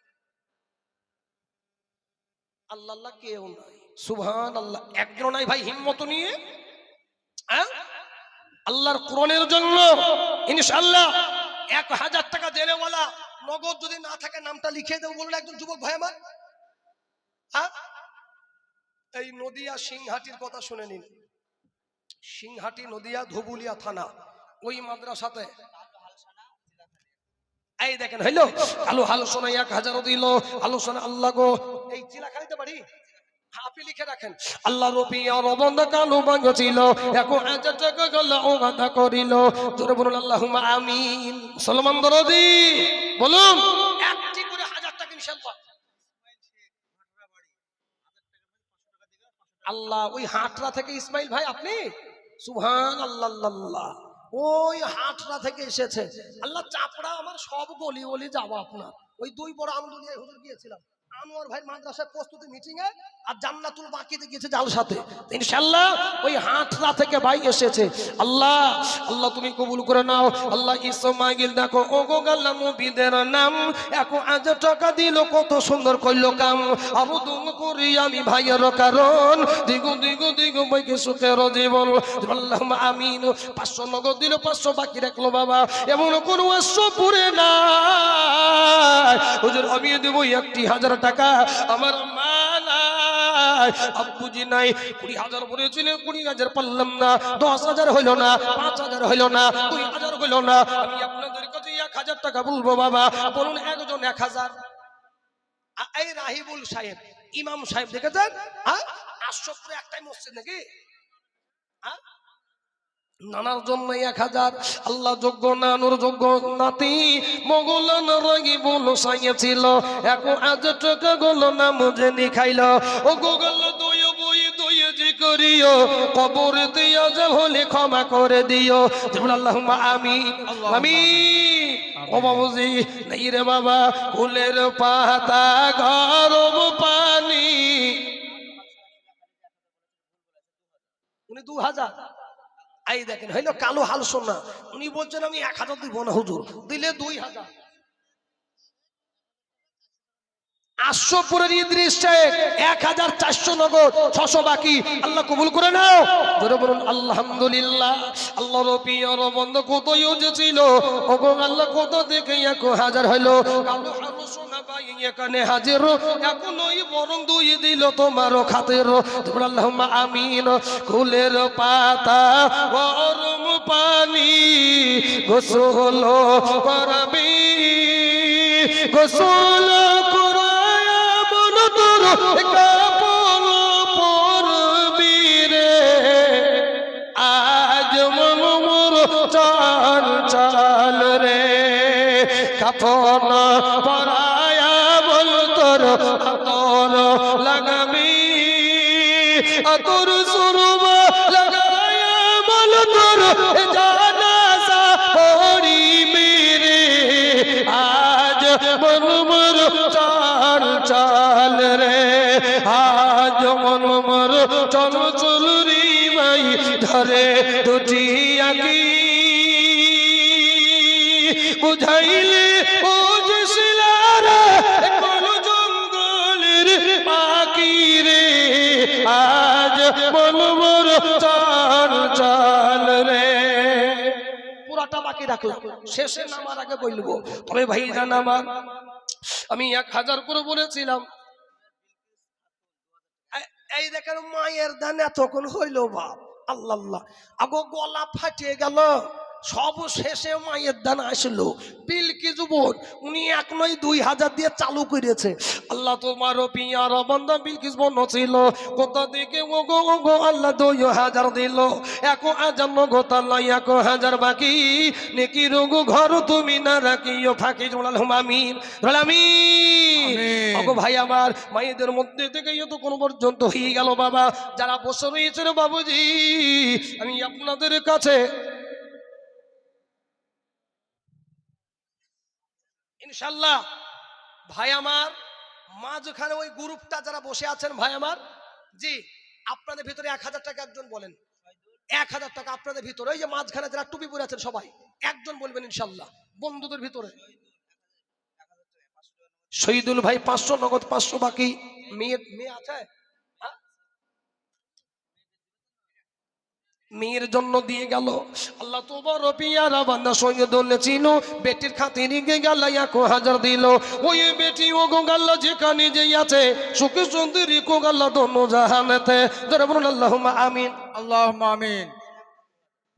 আল্লাহ আল্লাহ কেউ নাই, সুবহানাল্লাহ একজন নাই ভাই হিম্মত নিয়ে আল্লাহর কোরআনের জন্য ইনশাআল্লাহ 1000 টাকা দেনেওয়ালা নগদ যদি না থাকে নামটা লিখে দেবো বলুন একজন যুবক ভাই আমার। এই নদিয়া সিংহাটির কথা শুনে নিন, সিংহাটি নদিয়া ধুবুলিয়া থানা, ওই মাদ্রাসাতে এই দেখেন হইলো আলু আলোচনা 1000 দিল, আলোচনা আল্লাহ গো এই চিলাখালিতে বাড়ি আপনি লিখে রাখেন। আল্লাহ রবিয়া রবন্ধ কালু ভাঙছিল 1000 টাকা গল্লা ও গাদা করিল, জোরে বলুন আল্লাহুম্মা আমিন। মুসলমান দরদি বলুন একটি করে 1000 টাকা ইনশাআল্লাহ। আল্লাহ ওই হাটরা থেকে ইসমাইল ভাই আপনি, সুবহানাল্লাহ, ওই হাটরা থেকে এসেছে। আল্লাহ চাপড়া আমার সব গলি গলি যাবো আপনার, ওই 2 বড় আমদুলিয়ায় হুজুর গিয়েছিলাম, আনোয়ার ভাই মাদ্রাসার প্রস্তুতি মিটিং এ, আর জান্নাতুল বাকিতে গিয়েছে জালসাতে, ইনশাআল্লাহ ওই হাটরা থেকে ভাই এসেছে। আল্লাহ আল্লাহ তুমি কবুল করে নাও। আল্লাহ ইসমাইল দেখো ওগো গাল্লা নবীদের নাম 1000 টাকা দিল, কত সুন্দর কইলো কাম, আরো দুম করি আমি ভাইয়ের কারণ, দিগো ভাইকে সুখের জীবন, আল্লাহুম্মা আমিন। 500 নগদ দিল, 500 বাকি রাখলো বাবা, এমন কোন 100 পুরে না হুজুর আমি দেবো 1000 টাকা আমার মা নাই, আব্বুজি নাই, 20,000 বলেছিল, 20,000 পারলাম না, 10,000 হইল না, 5,000 হইল না, 2,000 হইল না, আমি আপনাদের কাছে 1,000 টাকা বলবো বাবা, বলুন একজন 1,000। এই রাহিবুল সাহেব, ইমাম সাহেব দেখেছেন? হ্যাঁ, আশরাফপুরে একটাই মসজিদ নাকি? হ্যাঁ, নানার জন্য 1,000। আল্লাহ যোগ্য নানুর যোগ্য নাতি মগলান রাগিবুল সাইয়েছিল 1,000 টাকা গুলো না মুজে নি খাইল। ও গোগল দই বই দই জি করিও, কবরেতে আযাব হলে ক্ষমা করে দিও। যেমন আল্লাহুম্মা আমিন আমিন। ও বাবুজি নাই রে বাবা, ফুলের পাতা গরম পানি। উনি 2,000। এই দেখেন হইলো কালো হাল সোনা। উনি বলছেন আমি 1,000 দিব না হুজুর, দিলে 2,000। আশরাফপুরের ইদ্রিস শেখ 1,400 নগদ, 600 বাকি। আল্লাহ কবুল করে নাও, জোরে বলুন আলহামদুলিল্লাহ। আল্লাহর প্রিয়র বন্ধু কত ইউজে ছিল, ওগো আল্লাহ কত থেকে 1,000 হইলো। কালো হাল সোনা ভাই এখানে হাজির, এখনই বরং 2 দিল তোমারও খাতির। জোরে আল্লাহুম্মা আমিন। ফুলের পাতা গরম পানি গোসল করাবি, গোসল করায়া মন তোর কাপড় পরবি রে। আজ মন মোর চঞ্চল রে, কাপড় পরায়া বল তোর আতর লাগাবি, আতর সুরমা লাগায়া বল তোর জানাজা পড়িবি রে। আজ মন মোর চঞ্চল রে, আজ মন মোর চঞ্চল রে ভাই। ধরে দুটি আঁকি বুঝাইলে ও জেসিলারা কোন জঙ্গলের পাখি রে। আজ মন মোর চঞ্চল রে। পুরাটা বাকি রাখলাম, শেষে নামার আগে বলবো। তবে ভাই জান আমার, আমি 1,000 করে বলেছিলাম। এই দেখেন মায়ের দান এতক্ষণ হইল বাপ, আল্লাহ আল্লাহ, আগো গলা ফাটিয়ে গেল। সব শেষে মায়ের দান আসলো। বিলকিস বোন উনি 1 নয় 2,000 দিয়ে চালু করেছে। আল্লাহ তোমার পিয়ার বান্দা বিলকিস বোন ছিল, কোথা থেকে ওগো ওগো আল্লাহ 2,000 দিল। 1,000 নগদ আল্লাহ 1,000 বাকি। নেকি রোগো ঘর তুমি না রাখিও ফাঁকি। আমিন আমিন। ওগো ভাই আমার, মায়েদের মধ্যে থেকে তো কোন পর্যন্ত হয়ে গেল বাবা। যারা বসে রয়েছেন বাবুজি, আমি আপনাদের কাছে ইনশাল্লাহ ভাই আমার মাঝখানে ওই গ্রুপটা যারা বসে আছেন ভাই আমার, জি আপনাদের ভিতরে 1,000 টাকা একজন বলেন। 1,000 টাকা আপনাদের ভিতরে, ওই যে মাঝখানে যারা টুপি পরে আছেন সবাই একজন বলবেন ইনশাল্লাহ বন্ধুদের ভিতরে। শহীদুল ভাই 500 নগদ, 500 বাকি। মেয়ে আছে, মেয়ের জন্য দিয়ে গেল। আল্লাহ তো বড় পিয়ারা বান্দা শহীদুল চিনো, বেটির খাতিরে গেল 1,000 দিল। ওই বেটি ও গোগাল্লা যেখানে যে আছে সুখে সুন্দরী কোগাল্লা দোনো জাহানেতে। যারা বলুন আল্লাহুম্মা আমিন আল্লাহুম্মা আমিন।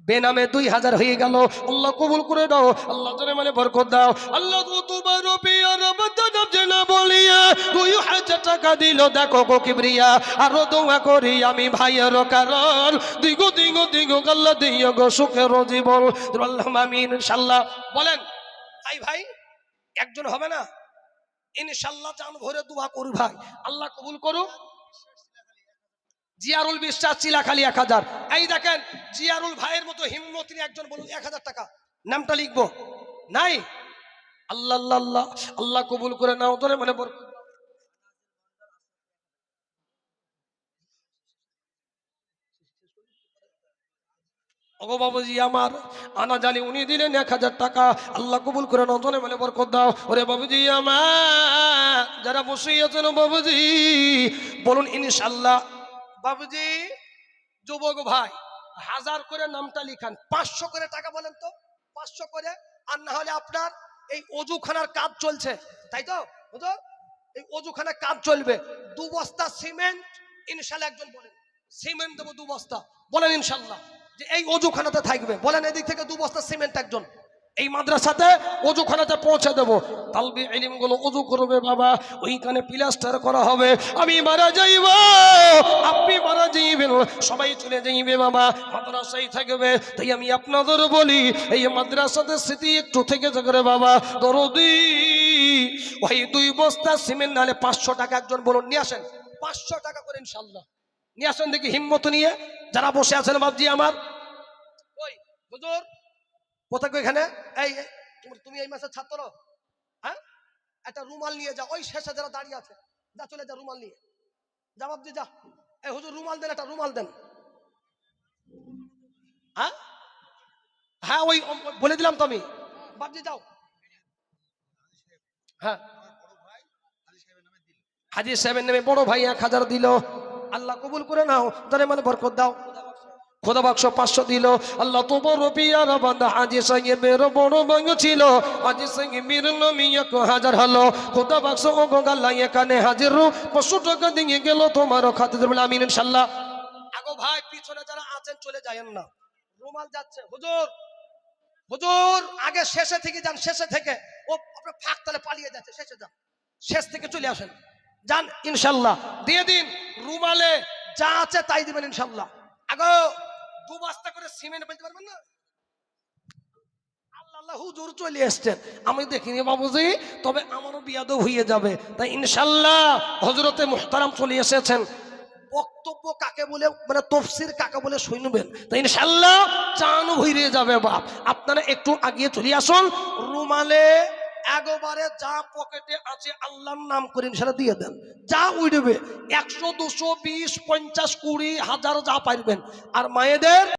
বেনামে 2,000 হয়ে গেল। আল্লাহ কবুল করে দাও, আল্লাহ জনে মানে বরকত দাও। আল্লাহ তোমার পিয়ারা বান্দা জেনা বলিয়া 2,000 টাকা দিল। দেখো গো কিবরিয়া, আরো দোয়া করি আমি ভাইয়ের কারণ। দিগো দিগো দিগো আল্লাহ দিও গো সুখের জীবন। আল্লাহুম্মা আমিন ইনশাআল্লাহ। বলেন ভাই ভাই একজন হবে না ইনশাআল্লাহ? জান ভরে দোয়া করি ভাই, আল্লাহ কবুল করুক। জিয়ারুল বিশ্বাস চিলাখালি 1,000। এই দেখেন জিয়ারুল ভাইয়ের মতো হিম্মতি একজন বলুন 1,000 টাকা, নামটা লিখবো নাই? আল্লাহ আল্লাহ আল্লাহ, আল্লাহ কবুল করে নাও তোরে মানে বরকত। ওগো বাবুজি আমার, আনা জানি উনি দিলেন 1,000 টাকা। আল্লাহ কবুল করে নাও তোরে মানে বরকত দাও। ওরে বাবুজি আমার, যারা বসে আছেন বাবুজি বলুন ইনশাআল্লাহ। বাবুজি যুবক ভাই 1,000 করে নামটা লিখান, 500 করে টাকা বলেন তো, 500 করে। আর না হলে আপনার এই অজুখানার কাজ চলছে, তাই তো হুজুর? এই অজুখানে কাজ চলবে। 2 বস্তা সিমেন্ট ইনশাআল্লাহ একজন বলেন, সিমেন্ট দেবো 2 বস্তা, বলেন ইনশাআল্লাহ যে এই অজুখানাতে থাকবে। বলেন এদিক থেকে 2 বস্তা সিমেন্ট একজন এই মাদ্রাসাতে অজুখানাতে পৌঁছে দেবো। তালবি ইলম গুলো অজু করবে বাবা, ওইখানে প্লাস্টার করা হবে। আমি মারা যাইব, আপনি মারা যাইবেন, সবাই চলে যাইবে বাবা, মাদ্রাসাই থাকবে। তাই আমি আপনাদের বলি এই মাদ্রাসাতে স্মৃতি একটু থেকে যাবে বাবা। দরদি ওই 2 বস্তা সিমেন্ট নালে 500 টাকা একজন বলুন নিয়ে আসেন, 500 টাকা করে ইনশাআল্লাহ নিয়ে আসেন। দেখি হিম্মত নিয়ে যারা বসে আছেন বাবজি আমার। ওই হুজুর কোথায় এখানে, এই তুমি এই মাসের ছাত্র, হ্যাঁ একটা রুমাল নিয়ে যাও, ওই শেষে যারা দাঁড়িয়ে আছে যা, চলে যা রুমাল নিয়ে যা বাবজি যা। এই হুজুর রুমাল দেন, একটা রুমাল দেন। হ্যাঁ হ্যাঁ ওই বলে দিলাম তো আমি, বাবজি যাও। হ্যাঁ হাজি সাহেবের নামে বড় ভাই 1000 দিল, আল্লাহ কবুল করে নাও, তারে মানে বরকত দাও। খোদা বাক্স 500 দিল, আল্লাহ তো বড় পিয়ারা বান্দা হাজি সাহেবের বড় ভাই ছিল, হাজি সাহেবের নামে 1000 হলো। খোদা বাক্স ও গঙ্গাল্লাহ এখানে হাজির 500 টাকা দিয়ে গেল তোমার খাতে দেবেন, আমিন ইনশাআল্লাহ। আগো ভাই পিছনে যারা আছেন চলে যায়েন না, রুমাল যাচ্ছে। হুজুর হুজুর আগে শেষে থেকে যান, শেষে থেকে ও আপনার ফাঁক তলে পালিয়ে যাচ্ছে, শেষে যান, শেষ থেকে চলে আসেন, যান ইনশাআল্লাহ। দিয়ে দিন রুমালে যা আছে তাই দিবেন ইনশাআল্লাহ। আগো 2 বস্তা করে সিমেন্ট বলতে পারবেন না? আল্লাহ হুজুর চলে আসছেন, আমি দেখিনি বাবুজি, তবে আমারও বিয়াদও হয়ে যাবে। তাই ইনশাআল্লাহ হযরতে মুহতারাম চলে এসেছেন, বক্তব্য কাকে বলে মানে তাফসীর কাকে বলে শুনবেন। তাই ইনশাআল্লাহ জান হইরে যাবে বাপ। আপনারা একটু আগিয়ে চলে আসুন, রুমালে একবারে যা পকেটে আছে আল্লাহর নাম করে ইনশাআল্লাহ দিয়ে দেন, যা উঠবে 100 200 20 50 20 1000 যা পারবেন। আর মায়েদের